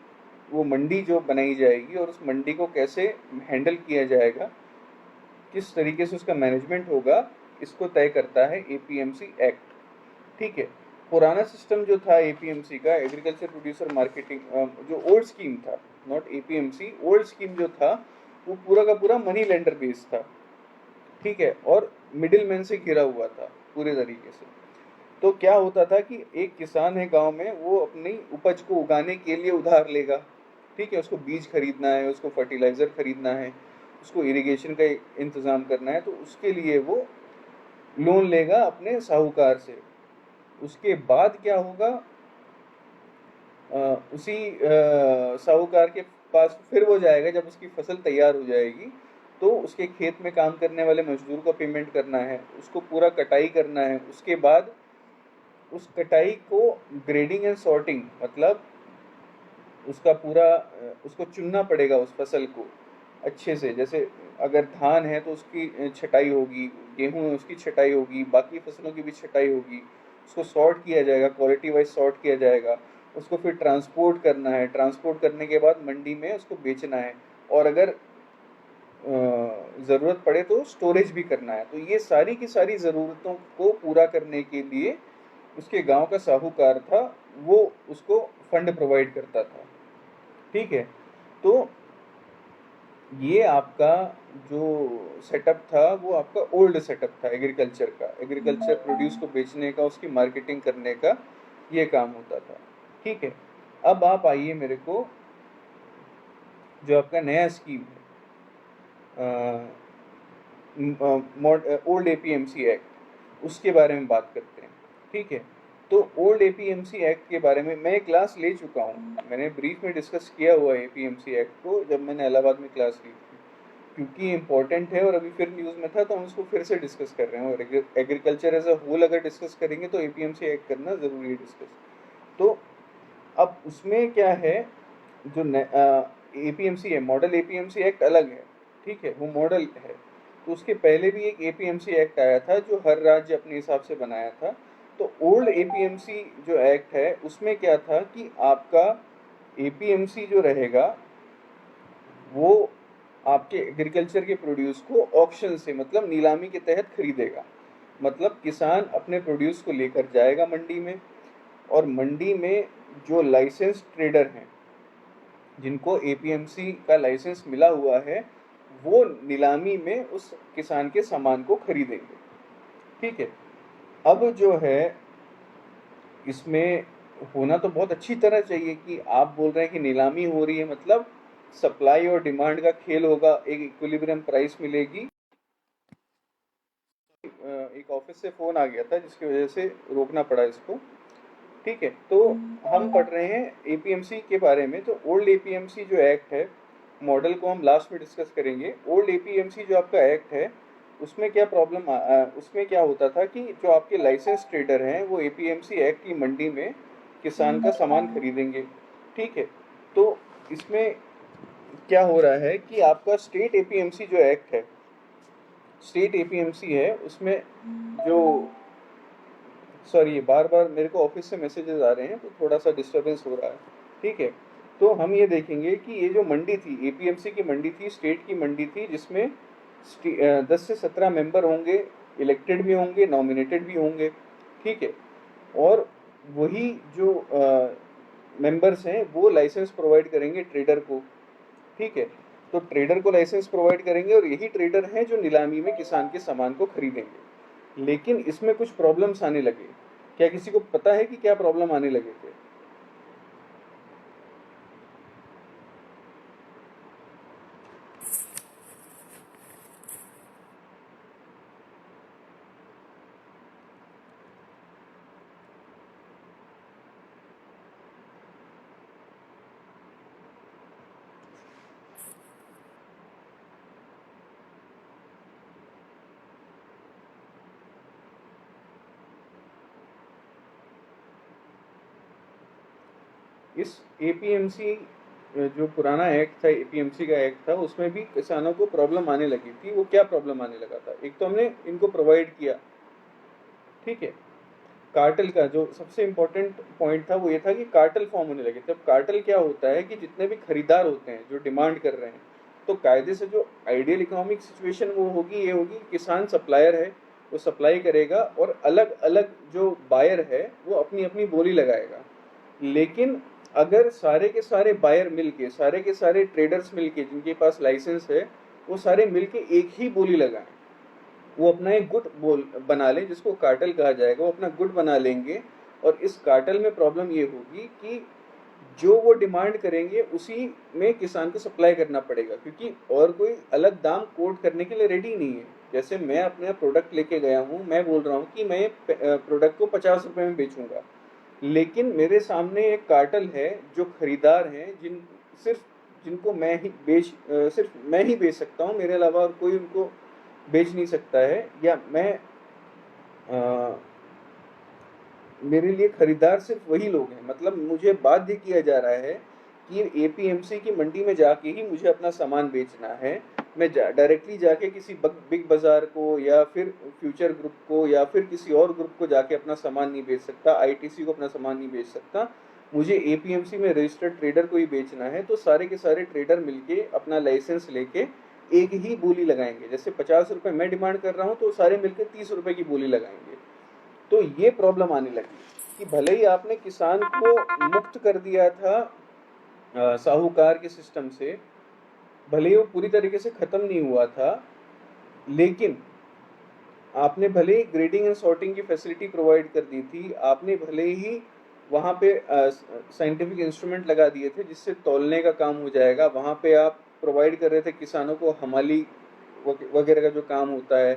वो मंडी जो बनाई जाएगी और उस मंडी को कैसे हैंडल किया जाएगा, किस तरीके से उसका मैनेजमेंट होगा, इसको तय करता है APMC एक्ट, ठीक है। पुराना सिस्टम जो था APMC का, एग्रीकल्चर प्रोड्यूसर मार्केटिंग, जो ओल्ड स्कीम था, नॉट APMC, ओल्ड स्कीम जो था वो पूरा का पूरा मनी लेंडर बेस्ड था, ठीक है। और मिडिल मैन से घिरा हुआ था पूरे तरीके से। तो क्या होता था कि एक किसान है गांव में, वो अपनी उपज को उगाने के लिए उधार लेगा, ठीक है। उसको बीज खरीदना है, उसको फर्टिलाइज़र खरीदना है, उसको इरिगेशन का इंतज़ाम करना है, तो उसके लिए वो लोन लेगा अपने साहूकार से। उसके बाद क्या होगा, उसी साहूकार के पास फिर वो जाएगा जब उसकी फसल तैयार हो जाएगी। तो उसके खेत में काम करने वाले मजदूर को पेमेंट करना है, उसको पूरा कटाई करना है, उसके बाद उस कटाई को ग्रेडिंग एंड सॉर्टिंग, मतलब उसका पूरा उसको चुनना पड़ेगा उस फसल को अच्छे से। जैसे अगर धान है तो उसकी छटाई होगी, गेहूं है उसकी छटाई होगी, बाकी फसलों की भी छटाई होगी। उसको सॉर्ट किया जाएगा, क्वालिटी वाइज सॉर्ट किया जाएगा। उसको फिर ट्रांसपोर्ट करना है, ट्रांसपोर्ट करने के बाद मंडी में उसको बेचना है, और अगर ज़रूरत पड़े तो स्टोरेज भी करना है। तो ये सारी की सारी ज़रूरतों को पूरा करने के लिए उसके गांव का साहूकार था, वो उसको फंड प्रोवाइड करता था। ठीक है। तो ये आपका जो सेटअप था वो आपका ओल्ड सेटअप था एग्रीकल्चर का। एग्रीकल्चर प्रोड्यूस को बेचने का, उसकी मार्केटिंग करने का ये काम होता था। ठीक है। अब आप आइए मेरे को जो आपका नया स्कीम है, ओल्ड एपीएमसी एक्ट, उसके बारे में बात करते हैं। ठीक है। तो ओल्ड एपीएमसी एक्ट के बारे में मैं क्लास ले चुका हूँ, मैंने ब्रीफ में डिस्कस किया हुआ है एपीएमसी एक्ट को, जब मैंने इलाहाबाद में क्लास ली थी। क्योंकि इम्पोर्टेंट है और अभी फिर न्यूज़ में था तो हम उसको फिर से डिस्कस कर रहे हैं। और एग्रीकल्चर एज अ होल अगर डिस्कस करेंगे तो एपीएमसी एक्ट करना ज़रूरी है डिस्कस। तो अब उसमें क्या है, जो एपीएमसी है, मॉडल एपीएमसी एक्ट अलग है। ठीक है, वो मॉडल है। तो उसके पहले भी एक एपीएमसी एक्ट आया था जो हर राज्य अपने हिसाब से बनाया था। तो ओल्ड एपीएमसी जो एक्ट है उसमें क्या था कि आपका एपीएमसी जो रहेगा वो आपके एग्रीकल्चर के प्रोड्यूस को ऑक्शन से, मतलब नीलामी के तहत खरीदेगा। मतलब किसान अपने प्रोड्यूस को लेकर जाएगा मंडी में, और मंडी में जो लाइसेंस ट्रेडर हैं, जिनको एपीएमसी का लाइसेंस मिला हुआ है, वो नीलामी में उस किसान के सामान को खरीदेंगे। ठीक है। अब जो है इसमें होना तो बहुत अच्छी तरह चाहिए कि आप बोल रहे हैं कि नीलामी हो रही है, मतलब सप्लाई और डिमांड का खेल होगा, एक इक्विलिब्रियम प्राइस मिलेगी। एक ऑफिस से फ़ोन आ गया था जिसकी वजह से रोकना पड़ा इसको। ठीक है। तो हम पढ़ रहे हैं एपीएमसी के बारे में। तो ओल्ड एपीएमसी जो एक्ट है, मॉडल को हम लास्ट में डिस्कस करेंगे। ओल्ड एपीएमसी जो आपका एक्ट है उसमें क्या प्रॉब्लम, उसमें क्या होता था कि जो आपके लाइसेंस ट्रेडर हैं वो एपीएमसी एक्ट की मंडी में किसान का सामान खरीदेंगे। ठीक है। तो इसमें क्या हो रहा है कि आपका स्टेट एपीएमसी जो एक्ट है, स्टेट एपीएमसी है उसमें जो, सॉरी बार बार मेरे को ऑफिस से मैसेजेस आ रहे हैं तो थोड़ा सा डिस्टरबेंस हो रहा है। ठीक है। तो हम ये देखेंगे कि ये जो मंडी थी, एपीएमसी की मंडी थी, स्टेट की मंडी थी, जिसमें 10 से 17 मेंबर होंगे, इलेक्टेड भी होंगे, नॉमिनेटेड भी होंगे। ठीक है। और वही जो मेंबर्स हैं वो लाइसेंस प्रोवाइड करेंगे ट्रेडर को। ठीक है। तो ट्रेडर को लाइसेंस प्रोवाइड करेंगे और यही ट्रेडर हैं जो नीलामी में किसान के सामान को खरीदेंगे। लेकिन इसमें कुछ प्रॉब्लम्स आने लगे। क्या किसी को पता है कि क्या प्रॉब्लम आने लगे थे? इस एपीएमसी जो पुराना एक्ट था, एपीएमसी का एक्ट था, उसमें भी किसानों को प्रॉब्लम आने लगी थी। वो क्या प्रॉब्लम आने लगा था? एक तो हमने इनको प्रोवाइड किया। ठीक है। कार्टेल का जो सबसे इम्पोर्टेंट पॉइंट था वो ये था कि कार्टेल फॉर्म होने लगे थे। अब कार्टेल क्या होता है कि जितने भी खरीदार होते हैं जो डिमांड कर रहे हैं, तो कायदे से जो आइडियल इकोनॉमिक सिचुएशन वो होगी, ये होगी कि किसान सप्लायर है, वो सप्लाई करेगा और अलग अलग जो बायर है वो अपनी अपनी बोली लगाएगा। लेकिन अगर सारे के सारे बायर मिलके, सारे के सारे ट्रेडर्स मिलके जिनके पास लाइसेंस है, वो सारे मिलके एक ही बोली लगाएं, वो अपना एक गुट बोल बना लें जिसको कार्टेल कहा जाएगा, वो अपना गुट बना लेंगे। और इस कार्टेल में प्रॉब्लम ये होगी कि जो वो डिमांड करेंगे उसी में किसान को सप्लाई करना पड़ेगा, क्योंकि और कोई अलग दाम कोट करने के लिए रेडी नहीं है। जैसे मैं अपना प्रोडक्ट लेके गया हूँ, मैं बोल रहा हूँ कि मैं प्रोडक्ट को 50 रुपए में बेचूंगा, लेकिन मेरे सामने एक कार्टेल है जो खरीदार हैं, जिनको सिर्फ मैं ही बेच सकता हूँ, मेरे अलावा और कोई उनको बेच नहीं सकता है, या अ, मेरे लिए खरीदार सिर्फ वही लोग हैं। मतलब मुझे बाध्य किया जा रहा है कि एपीएमसी की मंडी में जाके ही मुझे अपना सामान बेचना है। मैं डायरेक्टली जाके किसी बिग बाजार को या फिर फ्यूचर ग्रुप को या फिर किसी और ग्रुप को जाके अपना सामान नहीं बेच सकता, आईटीसी को अपना सामान नहीं बेच सकता। मुझे एपीएमसी में रजिस्टर्ड ट्रेडर को ही बेचना है। तो सारे के सारे ट्रेडर मिलके अपना लाइसेंस लेके एक ही बोली लगाएंगे। जैसे 50 रुपए मैं डिमांड कर रहा हूँ तो सारे मिलकर 30 रुपए की बोली लगाएंगे। तो ये प्रॉब्लम आने लगी कि भले ही आपने किसान को मुक्त कर दिया था साहूकार के सिस्टम से, भले ही वो पूरी तरीके से खत्म नहीं हुआ था, लेकिन आपने भले ही ग्रेडिंग एंड सॉर्टिंग की फैसिलिटी प्रोवाइड कर दी थी, आपने भले ही वहाँ पे साइंटिफिक इंस्ट्रूमेंट लगा दिए थे जिससे तौलने का काम हो जाएगा, वहाँ पे आप प्रोवाइड कर रहे थे किसानों को हमाली वगैरह का जो काम होता है,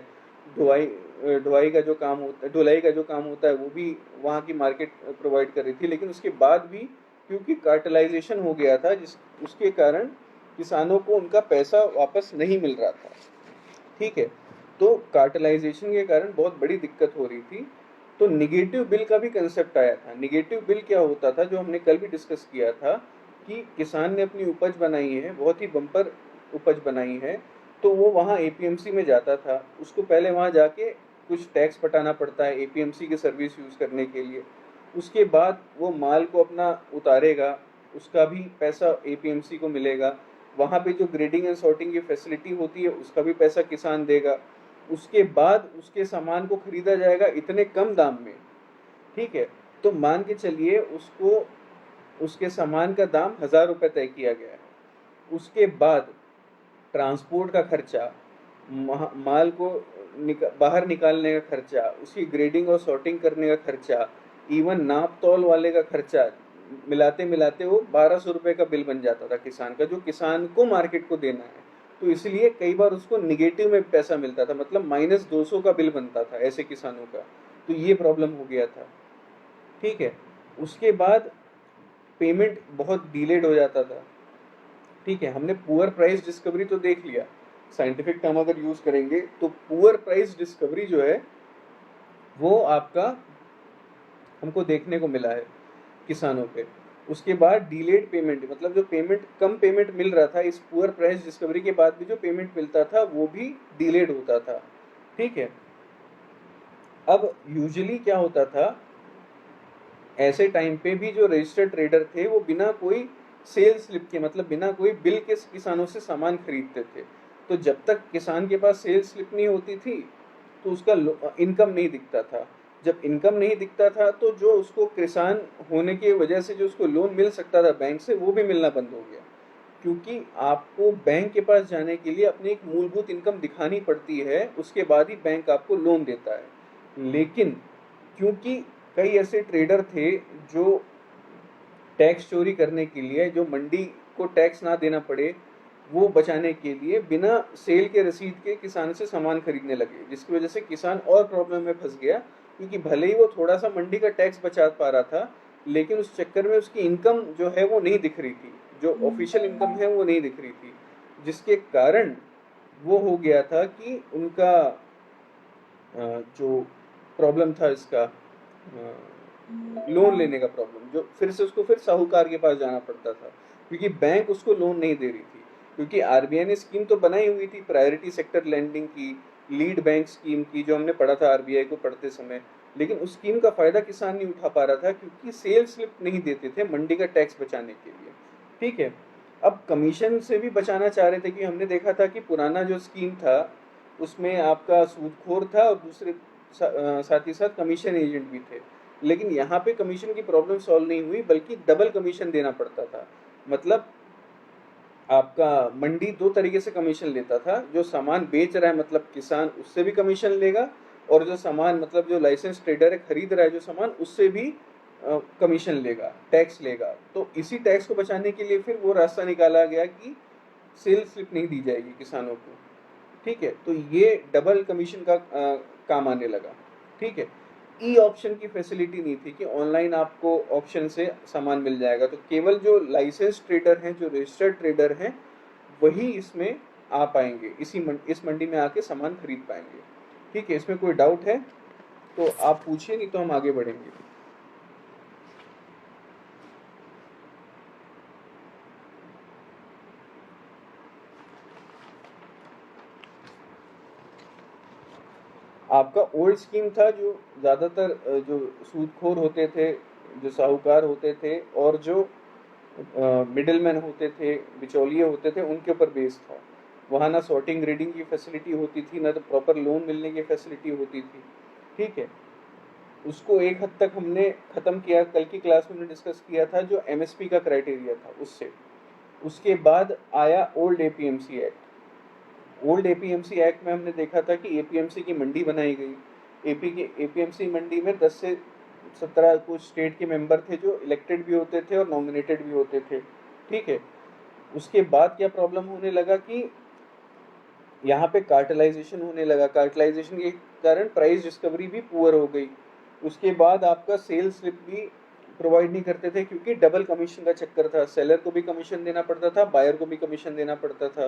ढुलाई ढुलाई का जो काम होता है, ढुलाई का जो काम होता है, वो भी वहाँ की मार्केट प्रोवाइड कर रही थी। लेकिन उसके बाद भी क्योंकि कार्टेलाइजेशन हो गया था, उसके कारण किसानों को उनका पैसा वापस नहीं मिल रहा था। ठीक है, तो कार्टेलाइजेशन के कारण बहुत बड़ी दिक्कत हो रही थी। तो निगेटिव बिल का भी कंसेप्ट आया था। निगेटिव बिल क्या होता था, जो हमने कल भी डिस्कस किया था, कि किसान ने अपनी उपज बनाई है, बहुत ही बम्पर उपज बनाई है, तो वो वहाँ एपीएमसी में जाता था। उसको पहले वहाँ जाके कुछ टैक्स पटाना पड़ता है एपीएमसी की सर्विस यूज़ करने के लिए। उसके बाद वो माल को अपना उतारेगा, उसका भी पैसा एपीएमसी को मिलेगा। वहाँ पे जो ग्रेडिंग एंड सॉर्टिंग की फैसिलिटी होती है उसका भी पैसा किसान देगा। उसके बाद उसके सामान को खरीदा जाएगा इतने कम दाम में। ठीक है, तो मान के चलिए उसको उसके सामान का दाम 1000 रुपये तय किया गया है। उसके बाद ट्रांसपोर्ट का खर्चा, माल को बाहर निकालने का खर्चा, उसकी ग्रेडिंग और सॉर्टिंग करने का खर्चा, इवन नाप तौल वाले का खर्चा, मिलाते मिलाते वो 1200 रुपये का बिल बन जाता था किसान का, जो किसान को मार्केट को देना है। तो इसलिए कई बार उसको निगेटिव में पैसा मिलता था, मतलब -200 का बिल बनता था ऐसे किसानों का। तो ये प्रॉब्लम हो गया था। ठीक है, उसके बाद पेमेंट बहुत डिलेड हो जाता था। ठीक है, हमने पुअर प्राइस डिस्कवरी तो देख लिया। साइंटिफिक टर्म अगर यूज करेंगे तो पुअर प्राइस डिस्कवरी जो है वो आपका हमको देखने को मिला है किसानों पे। उसके बाद डिलेड पेमेंट, मतलब जो कम पेमेंट मिल रहा था, इस पुअर प्राइस डिस्कवरी के बाद भी जो पेमेंट मिलता था वो भी डिलेड होता था। ठीक है, अब यूजुअली क्या होता था, ऐसे टाइम पे भी जो रजिस्टर्ड ट्रेडर थे वो बिना कोई सेल स्लिप के, मतलब बिना कोई बिल के किसानों से सामान खरीदते थे। तो जब तक किसान के पास सेल स्लिप नहीं होती थी तो उसका इनकम नहीं दिखता था। जब इनकम नहीं दिखता था तो जो उसको किसान होने की वजह से जो उसको लोन मिल सकता था बैंक से, वो भी मिलना बंद हो गया। क्योंकि आपको बैंक के पास जाने के लिए अपनी एक मूलभूत इनकम दिखानी पड़ती है, उसके बाद ही बैंक आपको लोन देता है। लेकिन क्योंकि कई ऐसे ट्रेडर थे जो टैक्स चोरी करने के लिए, जो मंडी को टैक्स ना देना पड़े वो बचाने के लिए, बिना सेल के रसीद के किसान से सामान खरीदने लगे, जिसकी वजह से किसान और प्रॉब्लम में फंस गया। क्योंकि भले ही वो थोड़ा सा मंडी का टैक्स बचा पा रहा था, लेकिन उस चक्कर में उसकी इनकम जो है वो नहीं दिख रही थी, जो ऑफिशियल इनकम है वो नहीं दिख रही थी, जिसके कारण वो हो गया था कि उनका जो प्रॉब्लम था इसका, लोन लेने का प्रॉब्लम, जो फिर से उसको फिर साहूकार के पास जाना पड़ता था, क्योंकि बैंक उसको लोन नहीं दे रही थी। क्योंकि आरबीआई ने स्कीम तो बनाई हुई थी प्रायोरिटी सेक्टर लैंडिंग की, लीड बैंक स्कीम की, जो हमने पढ़ा था आरबीआई को पढ़ते समय, लेकिन उस स्कीम का फायदा किसान नहीं उठा पा रहा था क्योंकि सेल स्लिप नहीं देते थे मंडी का टैक्स बचाने के लिए। ठीक है, अब कमीशन से भी बचाना चाह रहे थे कि हमने देखा था कि पुराना जो स्कीम था उसमें आपका सूदखोर था और दूसरे साथ ही साथ कमीशन एजेंट भी थे। लेकिन यहाँ पे कमीशन की प्रॉब्लम सॉल्व नहीं हुई, बल्कि डबल कमीशन देना पड़ता था। मतलब आपका मंडी दो तरीके से कमीशन लेता था, जो सामान बेच रहा है मतलब किसान, उससे भी कमीशन लेगा, और जो सामान मतलब जो लाइसेंस ट्रेडर है खरीद रहा है जो सामान, उससे भी कमीशन लेगा, टैक्स लेगा। तो इसी टैक्स को बचाने के लिए फिर वो रास्ता निकाला गया कि सेल स्लिप नहीं दी जाएगी किसानों को। ठीक है, तो ये डबल कमीशन का काम आने लगा। ठीक है, ई ऑप्शन की फैसिलिटी नहीं थी कि ऑनलाइन आपको ऑप्शन से सामान मिल जाएगा। तो केवल जो लाइसेंस ट्रेडर हैं, जो रजिस्टर्ड ट्रेडर हैं, वही इसमें आ पाएंगे, इस मंडी में आके सामान खरीद पाएंगे। ठीक है, इसमें कोई डाउट है तो आप पूछिए, नहीं तो हम आगे बढ़ेंगे। आपका ओल्ड स्कीम था, जो ज़्यादातर जो सूदखोर होते थे, जो साहूकार होते थे, और जो मिडिलमैन होते थे, बिचौलिए होते थे, उनके ऊपर बेस्ड था। वहाँ ना सॉर्टिंग ग्रेडिंग की फैसिलिटी होती थी, ना तो प्रॉपर लोन मिलने की फैसिलिटी होती थी। ठीक है, उसको एक हद तक हमने ख़त्म किया, कल की क्लास में हमने डिस्कस किया था, जो एमएसपी का क्राइटेरिया था उससे। उसके बाद आया old APMC act. Old APMC act में हमने देखा था कि एपीएमसी की मंडी बनाई गई। एपीएमसी मंडी में 10 से 17 कुछ स्टेट के मेंबर थे, जो इलेक्टेड भी होते थे और नॉमिनेटेड भी होते थे। ठीक है, उसके बाद क्या प्रॉब्लम होने लगा कि यहाँ पे कार्टलाइजेशन होने लगा। कार्टलाइजेशन के कारण प्राइस डिस्कवरी भी पुअर हो गई। उसके बाद आपका सेल स्लिप भी प्रोवाइड नहीं करते थे, क्योंकि डबल कमीशन का चक्कर था। सेलर को भी कमीशन देना पड़ता था, बायर को भी कमीशन देना पड़ता था।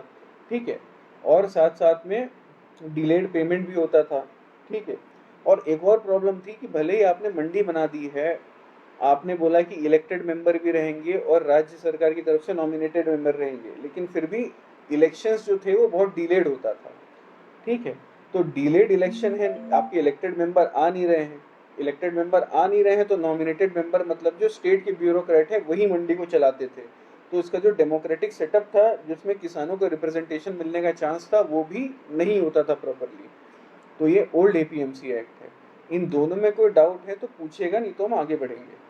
ठीक है, और साथ साथ में डिलेड पेमेंट भी होता था। ठीक है, और एक और प्रॉब्लम थी कि भले ही आपने मंडी बना दी है, आपने बोला कि इलेक्टेड मेंबर भी रहेंगे और राज्य सरकार की तरफ से नॉमिनेटेड मेंबर रहेंगे, लेकिन फिर भी इलेक्शंस जो थे वो बहुत डिलेड होता था। ठीक है, तो डिलेड इलेक्शन है, आपके इलेक्टेड मेंबर आ नहीं रहे हैं। इलेक्टेड मेंबर आ नहीं रहे हैं तो नॉमिनेटेड मेंबर, मतलब जो स्टेट के ब्यूरोक्रेट है, वही मंडी को चलाते थे। तो इसका जो डेमोक्रेटिक सेटअप था, जिसमें किसानों को रिप्रेजेंटेशन मिलने का चांस था, वो भी नहीं होता था प्रॉपरली। तो ये ओल्ड एपीएमसी एक्ट है। इन दोनों में कोई डाउट है तो पूछेगा, नहीं तो हम आगे बढ़ेंगे।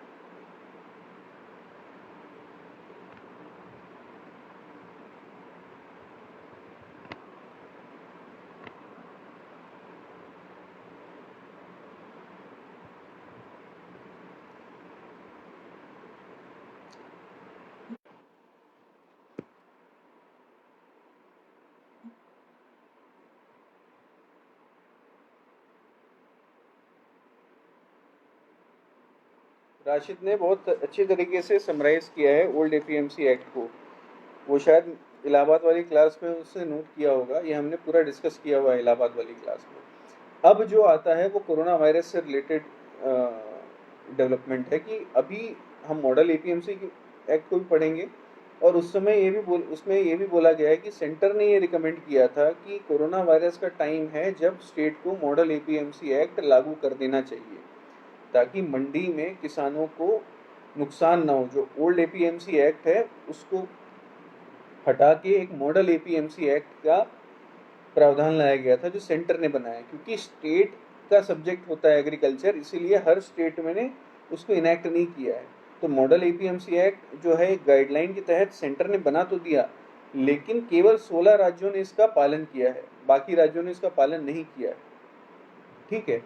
राशिद ने बहुत अच्छी तरीके से समराइज किया है ओल्ड एपीएमसी एक्ट को। वो शायद इलाहाबाद वाली क्लास में उसने नोट किया होगा, ये हमने पूरा डिस्कस किया हुआ है इलाहाबाद वाली क्लास में। अब जो आता है वो कोरोना वायरस से रिलेटेड डेवलपमेंट है कि अभी हम मॉडल एपीएमसी एक्ट को भी पढ़ेंगे। और उस समय उसमें ये भी बोला गया है कि सेंटर ने ये रिकमेंड किया था कि कोरोना वायरस का टाइम है जब स्टेट को मॉडल एपीएमसी एक्ट लागू कर देना चाहिए, ताकि मंडी में किसानों को नुकसान ना हो। जो ओल्ड एपीएमसी एक्ट है उसको हटा के एक मॉडल एपीएमसी एक्ट का प्रावधान लाया गया था, जो सेंटर ने बनाया। क्योंकि स्टेट का सब्जेक्ट होता है एग्रीकल्चर, इसीलिए हर स्टेट में ने उसको इनेक्ट नहीं किया है। तो मॉडल एपीएमसी एक्ट जो है गाइडलाइन के तहत सेंटर ने बना तो दिया, लेकिन केवल 16 राज्यों ने इसका पालन किया है, बाकी राज्यों ने इसका पालन नहीं किया है। ठीक है,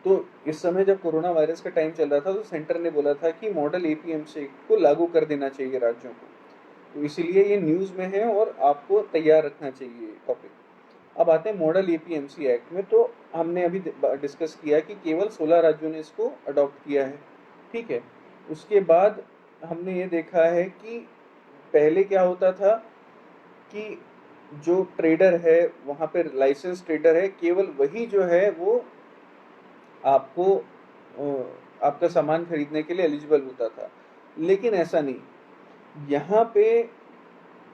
तो इस समय जब कोरोना वायरस का टाइम चल रहा था, तो सेंटर ने बोला था कि मॉडल एपीएमसी को लागू कर देना चाहिए राज्यों को। तो इसीलिए ये न्यूज़ में है और आपको तैयार रखना चाहिए टॉपिक। अब आते हैं मॉडल एपीएमसी एक्ट में। तो हमने अभी डिस्कस किया कि केवल 16 राज्यों ने इसको अडॉप्ट किया है। ठीक है, उसके बाद हमने ये देखा है कि पहले क्या होता था कि जो ट्रेडर है, वहाँ पर लाइसेंस ट्रेडर है, केवल वही जो है वो आपको आपका सामान खरीदने के लिए एलिजिबल होता था। लेकिन ऐसा नहीं, यहाँ पे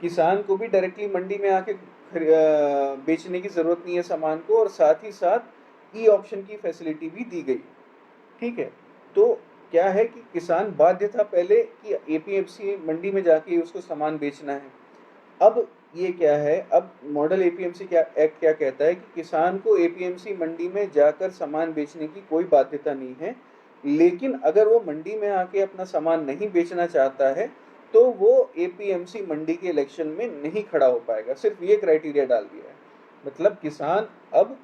किसान को भी डायरेक्टली मंडी में आके बेचने की ज़रूरत नहीं है सामान को, और साथ ही साथ ई ऑप्शन की फैसिलिटी भी दी गई। ठीक है, तो क्या है कि किसान बाध्य था पहले कि एपीएमसी मंडी में जाके उसको सामान बेचना है। अब ये क्या है, अब मॉडल एपीएमसी क्या एक्ट क्या कहता है कि किसान को एपीएमसी मंडी में जाकर सामान बेचने की कोई बाध्यता नहीं है। लेकिन अगर वो मंडी में आके अपना सामान नहीं बेचना चाहता है, तो वो एपीएमसी मंडी के इलेक्शन में नहीं खड़ा हो पाएगा। सिर्फ ये क्राइटेरिया डाल दिया है। मतलब किसान अब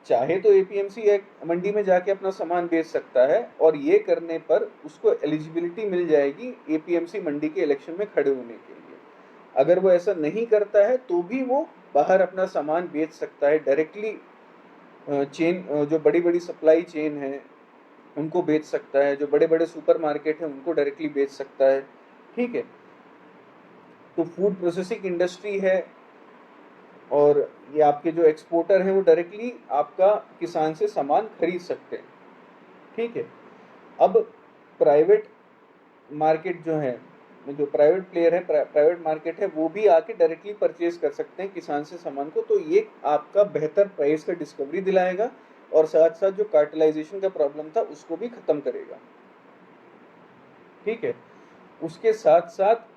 चाहे तो एपीएमसी एक्ट मंडी में जाके अपना सामान बेच सकता है, और ये करने पर उसको एलिजिबिलिटी मिल जाएगी एपीएमसी मंडी के इलेक्शन में खड़े होने के लिए। अगर वो ऐसा नहीं करता है तो भी वो बाहर अपना सामान बेच सकता है डायरेक्टली। चेन, जो बड़ी बड़ी सप्लाई चेन है, उनको बेच सकता है, जो बड़े बड़े सुपर मार्केट हैं उनको डायरेक्टली बेच सकता है, ठीक है। तो फूड प्रोसेसिंग इंडस्ट्री है, और ये आपके जो एक्सपोर्टर हैं वो डायरेक्टली आपका किसान से सामान खरीद सकते हैं, ठीक है। अब प्राइवेट मार्केट जो है, जो प्राइवेट प्लेयर है, प्राइवेट मार्केट है, वो भी आके डायरेक्टली परचेज कर सकते हैं किसान से सामान को, तो ये आपका बेहतर प्राइस का डिस्कवरी दिलाएगा, और साथ साथ जो कार्टेलाइजेशन का प्रॉब्लम था उसको भी खत्म करेगा, ठीक है। उसके साथ साथ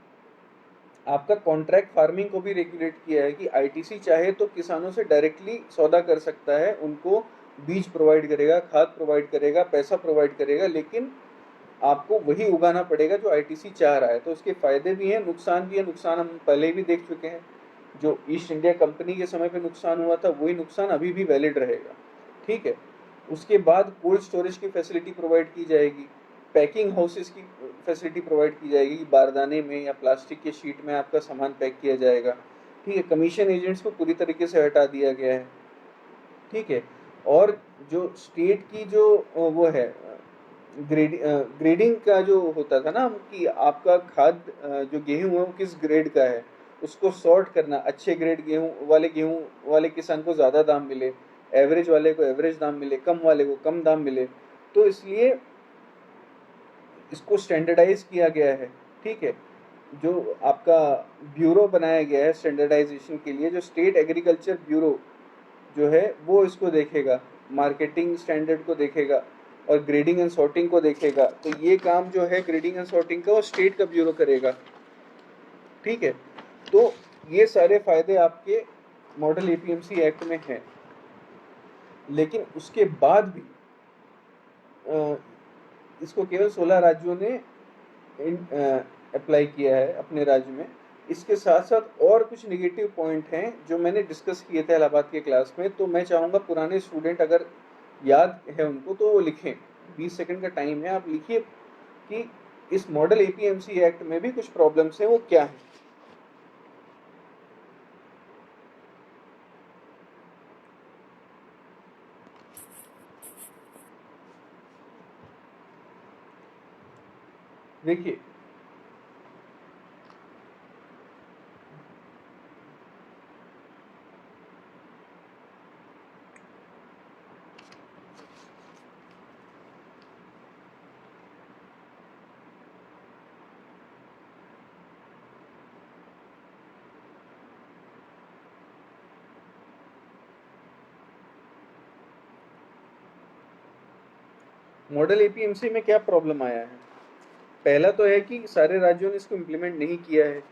आपका कॉन्ट्रैक्ट फार्मिंग को भी रेगुलेट किया है कि आईटीसी चाहे तो किसानों से डायरेक्टली सौदा कर सकता है, उनको बीज प्रोवाइड करेगा, खाद प्रोवाइड करेगा, पैसा प्रोवाइड करेगा, लेकिन आपको वही उगाना पड़ेगा जो आईटीसी चाह रहा है। तो उसके फायदे भी हैं, नुकसान भी है। नुकसान हम पहले भी देख चुके हैं, जो ईस्ट इंडिया कंपनी के समय पे नुकसान हुआ था वही नुकसान अभी भी वैलिड रहेगा, ठीक है। उसके बाद कोल्ड स्टोरेज की फैसिलिटी प्रोवाइड की जाएगी, पैकिंग हाउसेस की फैसिलिटी प्रोवाइड की जाएगी, बारदाने में या प्लास्टिक के शीट में आपका सामान पैक किया जाएगा, ठीक है। कमीशन एजेंट्स को पूरी तरीके से हटा दिया गया है, ठीक है। और जो स्टेट की जो वो है ग्रेडिंग का जो होता था ना कि आपका खाद जो गेहूं है वो किस ग्रेड का है, उसको सॉर्ट करना, अच्छे ग्रेड गेहूं वाले किसान को ज़्यादा दाम मिले, एवरेज वाले को एवरेज दाम मिले, कम वाले को कम दाम मिले, तो इसलिए इसको स्टैंडर्डाइज किया गया है, ठीक है। जो आपका ब्यूरो बनाया गया है स्टैंडर्डाइजेशन के लिए, जो स्टेट एग्रीकल्चर ब्यूरो जो है वो इसको देखेगा, मार्केटिंग स्टैंडर्ड को देखेगा और ग्रेडिंग एंड सॉर्टिंग को देखेगा। तो ये काम जो है ग्रेडिंग एंड सॉर्टिंग का वो स्टेट का ब्यूरो करेगा, ठीक है। तो ये सारे फायदे आपके मॉडल एपीएमसी एक्ट में हैं, लेकिन उसके बाद भी इसको केवल 16 राज्यों ने अप्लाई किया है अपने राज्य में। इसके साथ साथ और कुछ नेगेटिव पॉइंट हैं जो मैंने डिस्कस किए थे इलाहाबाद के क्लास में, तो मैं चाहूँगा पुराने स्टूडेंट अगर याद है उनको तो वो लिखें, 20 सेकंड का टाइम है, आप लिखिए कि इस मॉडल एपीएमसी एक्ट में भी कुछ प्रॉब्लम्स हैं, वो क्या है। देखिए, मॉडल एपीएमसी में क्या प्रॉब्लम आया है, पहला तो है कि सारे राज्यों ने इसको इम्प्लीमेंट नहीं किया है,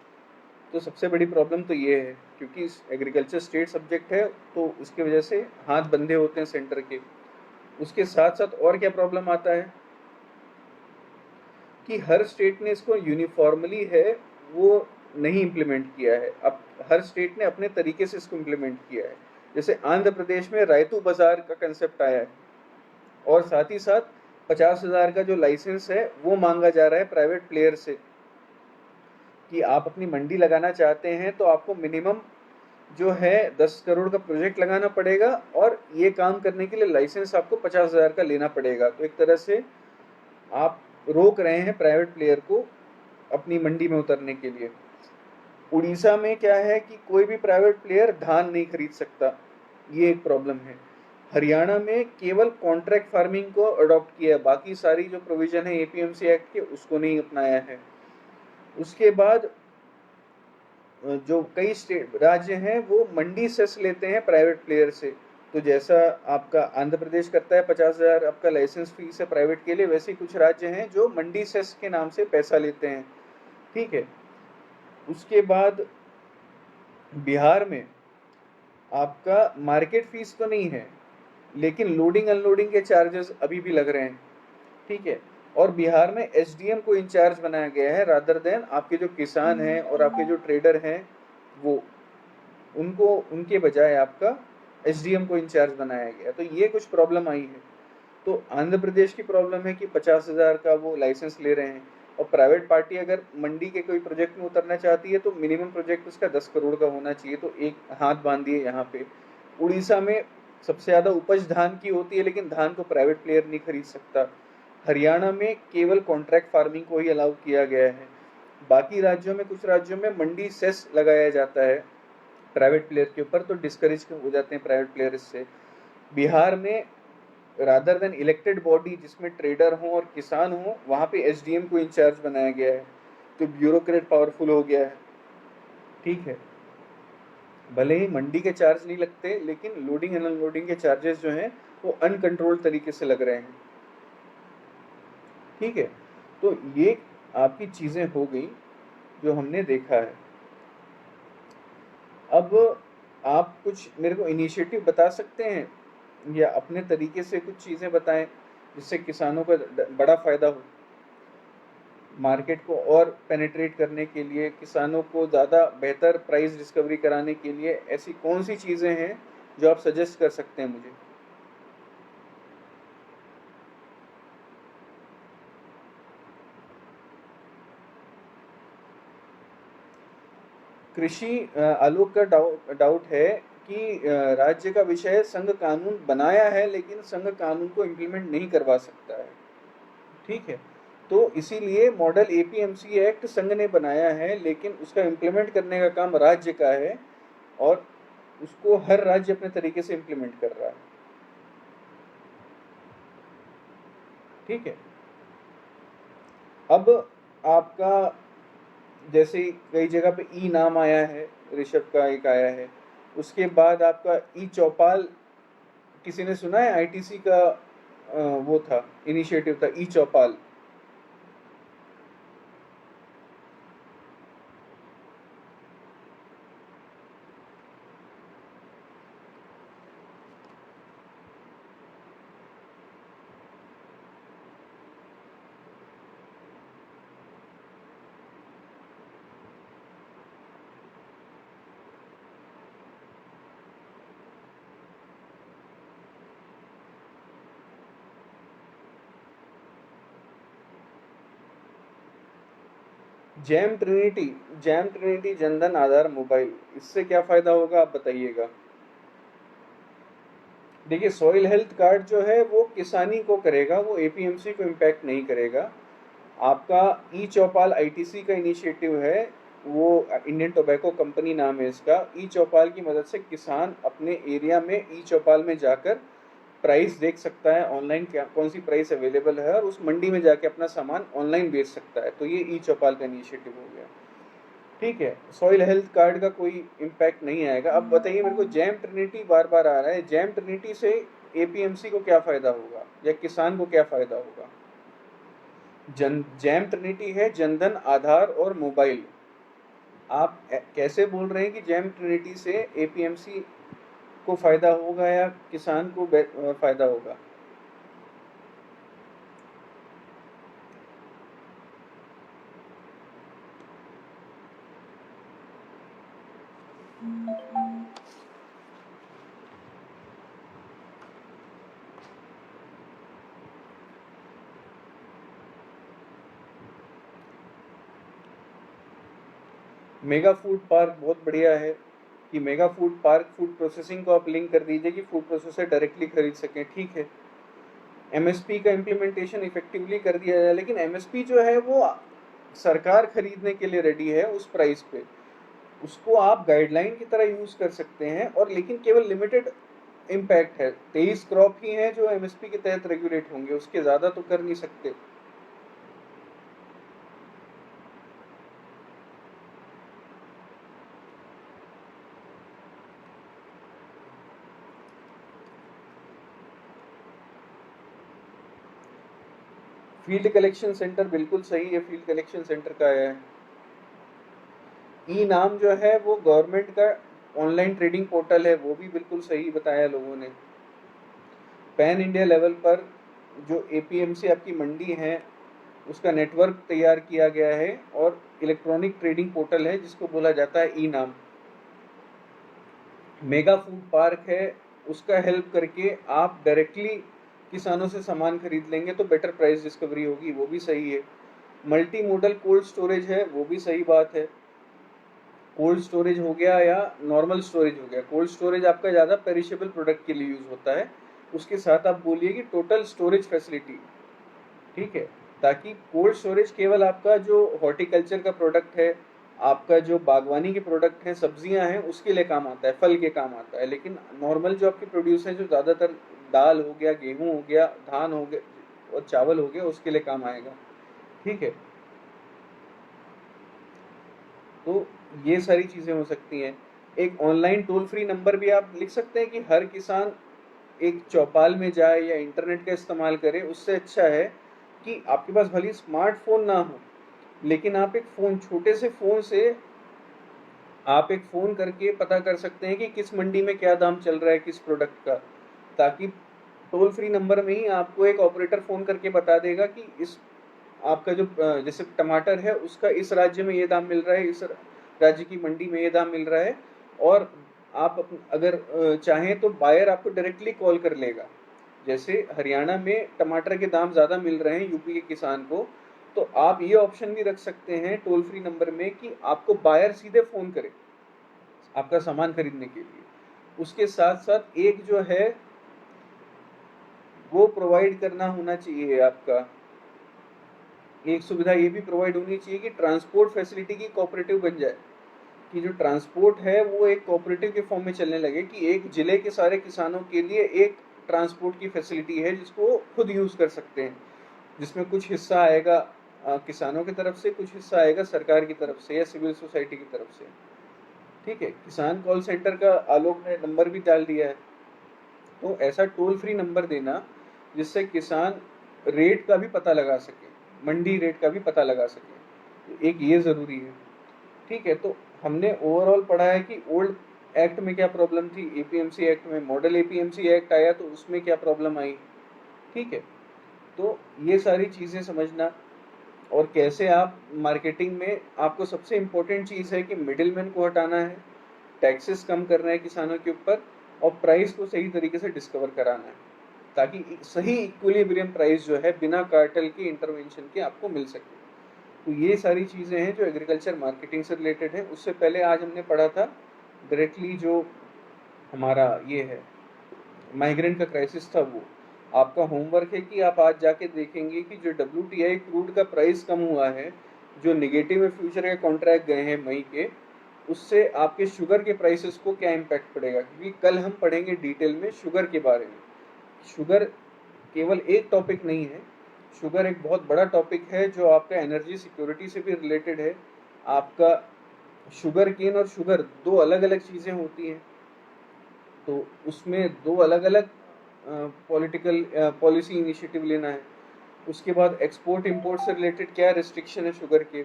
तो सबसे बड़ी प्रॉब्लम तो ये है, क्योंकि एग्रीकल्चर स्टेट सब्जेक्ट है तो उसकी वजह से हाथ बंधे होते हैं सेंटर के। उसके साथ साथ और क्या प्रॉब्लम आता है कि हर स्टेट ने इसको यूनिफॉर्मली है वो नहीं इम्प्लीमेंट किया है, अब हर स्टेट ने अपने तरीके से इसको इम्प्लीमेंट किया है। जैसे आंध्र प्रदेश में रायतू बाजार का कंसेप्ट आया है, और साथ ही साथ 50,000 का जो लाइसेंस है वो मांगा जा रहा है प्राइवेट प्लेयर से कि आप अपनी मंडी लगाना चाहते हैं तो आपको मिनिमम जो है 10 करोड़ का प्रोजेक्ट लगाना पड़ेगा, और ये काम करने के लिए लाइसेंस आपको 50,000 का लेना पड़ेगा। तो एक तरह से आप रोक रहे हैं प्राइवेट प्लेयर को अपनी मंडी में उतरने के लिए। उड़ीसा में क्या है कि कोई भी प्राइवेट प्लेयर धान नहीं खरीद सकता, ये एक प्रॉब्लम है। हरियाणा में केवल कॉन्ट्रैक्ट फार्मिंग को अडॉप्ट किया है, बाकी सारी जो प्रोविजन है एपीएमसी एक्ट के उसको नहीं अपनाया है। उसके बाद जो कई स्टेट राज्य हैं वो मंडी सेस लेते हैं प्राइवेट प्लेयर से, तो जैसा आपका आंध्र प्रदेश करता है 50,000 आपका लाइसेंस फीस है प्राइवेट के लिए, वैसे कुछ राज्य हैं जो मंडी सेस के नाम से पैसा लेते हैं, ठीक है। उसके बाद बिहार में आपका मार्केट फीस तो नहीं है, लेकिन लोडिंग अनलोडिंग के चार्जेस अभी भी लग रहे हैं, ठीक है। और बिहार में एसडीएम को इंचार्ज बनाया गया है रादर देन आपके जो किसान हैं और आपके जो ट्रेडर हैं वो, उनको उनके बजाय आपका एसडीएम को इंचार्ज बनाया गया, तो ये कुछ प्रॉब्लम आई है। तो आंध्र प्रदेश की प्रॉब्लम है कि 50,000 का वो लाइसेंस ले रहे हैं, और प्राइवेट पार्टी अगर मंडी के कोई प्रोजेक्ट में उतरना चाहती है तो मिनिमम प्रोजेक्ट उसका 10 करोड़ का होना चाहिए, तो एक हाथ बांधिए यहाँ पे। उड़ीसा में सबसे ज़्यादा उपज धान की होती है, लेकिन धान को प्राइवेट प्लेयर नहीं खरीद सकता। हरियाणा में केवल कॉन्ट्रैक्ट फार्मिंग को ही अलाउ किया गया है। बाकी राज्यों में, कुछ राज्यों में मंडी सेस लगाया जाता है प्राइवेट प्लेयर के ऊपर, तो डिस्करेज हो जाते हैं प्राइवेट प्लेयर इससे। बिहार में रादर देन इलेक्टेड बॉडी जिसमें ट्रेडर हों और किसान हों, वहाँ पे एसडीएम को इंचार्ज बनाया गया है, तो ब्यूरोक्रेट पावरफुल हो गया है। ठीक है, भले ही मंडी के चार्ज नहीं लगते, लेकिन लोडिंग एंड अनलोडिंग के चार्जेस जो हैं वो अनकंट्रोल तरीके से लग रहे हैं। ठीक है, तो ये आपकी चीजें हो गई जो हमने देखा है। अब आप कुछ मेरे को इनिशिएटिव बता सकते हैं या अपने तरीके से कुछ चीजें बताएं जिससे किसानों को बड़ा फायदा हो, मार्केट को और पेनिट्रेट करने के लिए, किसानों को ज़्यादा बेहतर प्राइस डिस्कवरी कराने के लिए ऐसी कौन सी चीज़ें हैं जो आप सजेस्ट कर सकते हैं मुझे? कृषि आलोक का डाउट है कि राज्य का विषय संघ कानून बनाया है लेकिन संघ कानून को इम्प्लीमेंट नहीं करवा सकता है। ठीक है, तो इसीलिए मॉडल एपीएमसी एक्ट संघ ने बनाया है लेकिन उसका इम्प्लीमेंट करने का काम राज्य का है और उसको हर राज्य अपने तरीके से इम्प्लीमेंट कर रहा है। ठीक है, अब आपका जैसे कई जगह पे ई नाम आया है, ऋषभ का एक आया है, उसके बाद आपका ई चौपाल, किसी ने सुना है? आईटीसी का वो था, इनिशिएटिव था ई चौपाल। Jam Trinity Jan Dhan Aadhaar mobile, इससे क्या फायदा होगा आप बताइएगा। देखिए, सॉइल हेल्थ कार्ड जो है वो किसानी को करेगा, वो एपीएमसी को इम्पैक्ट नहीं करेगा। आपका ई चौपाल आईटीसी का इनिशिएटिव है, वो इंडियन टोबैको कंपनी नाम है इसका। ई चौपाल की मदद से किसान अपने एरिया में ई चौपाल में जाकर प्राइस देख सकता है ऑनलाइन, क्या कौन सी प्राइस अवेलेबल है, और उस मंडी में जाके अपना सामान ऑनलाइन बेच सकता है। तो ये ई चौपाल का इनिशिएटिव हो गया। ठीक है, सॉइल हेल्थ कार्ड का कोई इम्पैक्ट नहीं आएगा। अब बताइए मेरे को, जैम ट्रिनिटी बार बार आ रहा है, जैम ट्रिनिटी से एपीएमसी को क्या फायदा होगा या किसान को क्या फायदा होगा? जैम ट्रिनिटी है जनधन आधार और मोबाइल। आप कैसे बोल रहे हैं कि जैम ट्रिनिटी से एपीएमसी को फायदा होगा या किसान को फायदा होगा? मेगा फूड पार्क बहुत बढ़िया है कि mega food park food processing को आप लिंक कर दीजिए कि फूड प्रोसेसर डायरेक्टली खरीद सकें। ठीक है, एमएसपी का इम्प्लीमेंटेशन इफेक्टिवली कर दिया जाए, लेकिन एमएसपी जो है वो सरकार खरीदने के लिए रेडी है उस प्राइस पे, उसको आप गाइडलाइन की तरह यूज कर सकते हैं, और लेकिन केवल लिमिटेड इम्पैक्ट है। 23 क्रॉप ही हैं जो एमएसपी के तहत रेगुलेट होंगे, उसके ज़्यादा तो कर नहीं सकते। फील्ड कलेक्शन सेंटर बिल्कुल सही है, फील्ड कलेक्शन सेंटर का है। ई नाम जो है वो गवर्नमेंट का ऑनलाइन ट्रेडिंग पोर्टल है, वो भी बिल्कुल सही बताया लोगों ने। पैन इंडिया लेवल पर जो एपीएमसी आपकी मंडी है उसका नेटवर्क तैयार किया गया है, और इलेक्ट्रॉनिक ट्रेडिंग पोर्टल है जिसको बोला जाता है ई नाम। मेगा फूड पार्क है, उसका हेल्प करके आप डायरेक्टली किसानों से सामान खरीद लेंगे तो बेटर प्राइस डिस्कवरी होगी, वो भी सही है। मल्टी मोडल कोल्ड स्टोरेज है, वो भी सही बात है। कोल्ड स्टोरेज हो गया या नॉर्मल स्टोरेज हो गया। कोल्ड स्टोरेज आपका ज़्यादा पेरिशेबल प्रोडक्ट के लिए यूज़ होता है, उसके साथ आप बोलिए कि टोटल स्टोरेज फैसिलिटी, ठीक है, ताकि कोल्ड स्टोरेज केवल आपका जो हॉर्टिकल्चर का प्रोडक्ट है, आपका जो बागवानी के प्रोडक्ट हैं, सब्जियां हैं, उसके लिए काम आता है, फल के काम आता है। लेकिन नॉर्मल जो आपके प्रोड्यूस हैं, जो ज़्यादातर दाल हो गया, गेहूं हो गया, धान हो गया और चावल हो गया, उसके लिए काम आएगा। ठीक है, तो ये सारी चीज़ें हो सकती हैं। एक ऑनलाइन टोल फ्री नंबर भी आप लिख सकते हैं कि हर किसान एक चौपाल में जाए या इंटरनेट का इस्तेमाल करे। उससे अच्छा है कि आपके पास भले स्मार्टफोन ना हो, लेकिन आप एक फ़ोन, छोटे से फ़ोन से आप एक फ़ोन करके पता कर सकते हैं कि किस मंडी में क्या दाम चल रहा है किस प्रोडक्ट का। ताकि टोल फ्री नंबर में ही आपको एक ऑपरेटर फ़ोन करके बता देगा कि इस आपका जो जैसे टमाटर है उसका इस राज्य में ये दाम मिल रहा है, इस राज्य की मंडी में ये दाम मिल रहा है। और आप अगर चाहें तो बायर आपको डायरेक्टली कॉल कर लेगा। जैसे हरियाणा में टमाटर के दाम ज़्यादा मिल रहे हैं यूपी के किसान को, तो आप ये ऑप्शन भी रख सकते हैं टोल फ्री नंबर में कि आपको बायर सीधे फ़ोन करे आपका सामान खरीदने के लिए। उसके साथ साथ एक जो है वो प्रोवाइड करना होना चाहिए आपका, एक सुविधा ये भी प्रोवाइड होनी चाहिए कि ट्रांसपोर्ट फैसिलिटी की कोऑपरेटिव बन जाए। कि जो ट्रांसपोर्ट है वो एक कोऑपरेटिव के फॉर्म में चलने लगे, कि एक जिले के सारे किसानों के लिए एक ट्रांसपोर्ट की फैसिलिटी है जिसको वो खुद यूज़ कर सकते हैं। जिसमें कुछ हिस्सा आएगा किसानों की तरफ से, कुछ हिस्सा आएगा सरकार की तरफ से या सिविल सोसाइटी की तरफ से। ठीक है, किसान कॉल सेंटर का आलोक ने नंबर भी डाल दिया है। तो ऐसा टोल फ्री नंबर देना जिससे किसान रेट का भी पता लगा सके, मंडी रेट का भी पता लगा सके, तो एक ये ज़रूरी है। ठीक है, तो हमने ओवरऑल पढ़ा है कि ओल्ड एक्ट में क्या प्रॉब्लम थी, एपीएमसी एक्ट में, मॉडल एपीएमसी एक्ट आया तो उसमें क्या प्रॉब्लम आई। ठीक है, तो ये सारी चीज़ें समझना, और कैसे आप मार्केटिंग में, आपको सबसे इम्पोर्टेंट चीज़ है कि मिडिलमैन को हटाना है, टैक्सेस कम करना है किसानों के ऊपर, और प्राइस को सही तरीके से डिस्कवर कराना है ताकि सही इक्विलिब्रियम प्राइस जो है बिना कार्टेल की इंटरवेंशन के आपको मिल सके। तो ये सारी चीज़ें हैं जो एग्रीकल्चर मार्केटिंग से रिलेटेड है। उससे पहले आज हमने पढ़ा था डायरेक्टली जो हमारा ये है माइग्रेंट का क्राइसिस था। वो आपका होमवर्क है कि आप आज जाके देखेंगे कि जो WTI क्रूड का प्राइस कम हुआ है, जो निगेटिव में फ्यूचर के कॉन्ट्रैक्ट गए हैं मई के, उससे आपके शुगर के प्राइसेस को क्या इम्पैक्ट पड़ेगा, क्योंकि कल हम पढ़ेंगे डिटेल में शुगर के बारे में। शुगर केवल एक टॉपिक नहीं है, शुगर एक बहुत बड़ा टॉपिक है जो आपका एनर्जी सिक्योरिटी से भी रिलेटेड है। आपका शुगर केन और शुगर दो अलग अलग चीज़ें होती हैं, तो उसमें दो अलग अलग पॉलिटिकल पॉलिसी इनिशिएटिव लेना है। उसके बाद एक्सपोर्ट इंपोर्ट से रिलेटेड क्या रिस्ट्रिक्शन है शुगर के,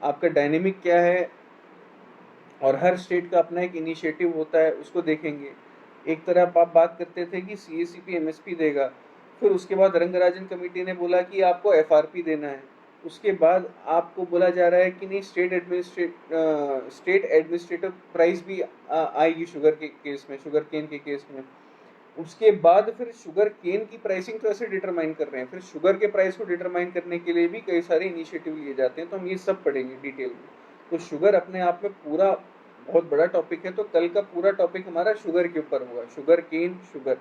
आपका डायनेमिक क्या है, और हर स्टेट का अपना एक इनिशिएटिव होता है, उसको देखेंगे। एक तरफ आप बात करते थे कि CACP MSP देगा, फिर उसके बाद रंगराजन कमेटी ने बोला कि आपको FRP देना है। उसके बाद आपको बोला जा रहा है कि नहीं, स्टेट एडमिनिस्ट्रेटिव प्राइस भी आएगी शुगर के केस में, शुगर केन के केस में। उसके बाद फिर शुगर केन की प्राइसिंग तो ऐसे डिटरमाइन कर रहे हैं, फिर शुगर के प्राइस को डिटरमाइन करने के लिए भी कई सारे इनिशिएटिव लिए जाते हैं। तो हम ये सब पढ़ेंगे डिटेल में। तो शुगर अपने आप में पूरा बहुत बड़ा टॉपिक है, तो कल का पूरा टॉपिक हमारा शुगर के ऊपर होगा, शुगर केन, शुगर।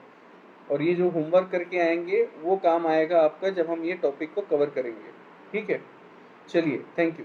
और ये जो होमवर्क करके आएंगे वो काम आएगा आपका जब हम ये टॉपिक को कवर करेंगे। ठीक है, चलिए, थैंक यू।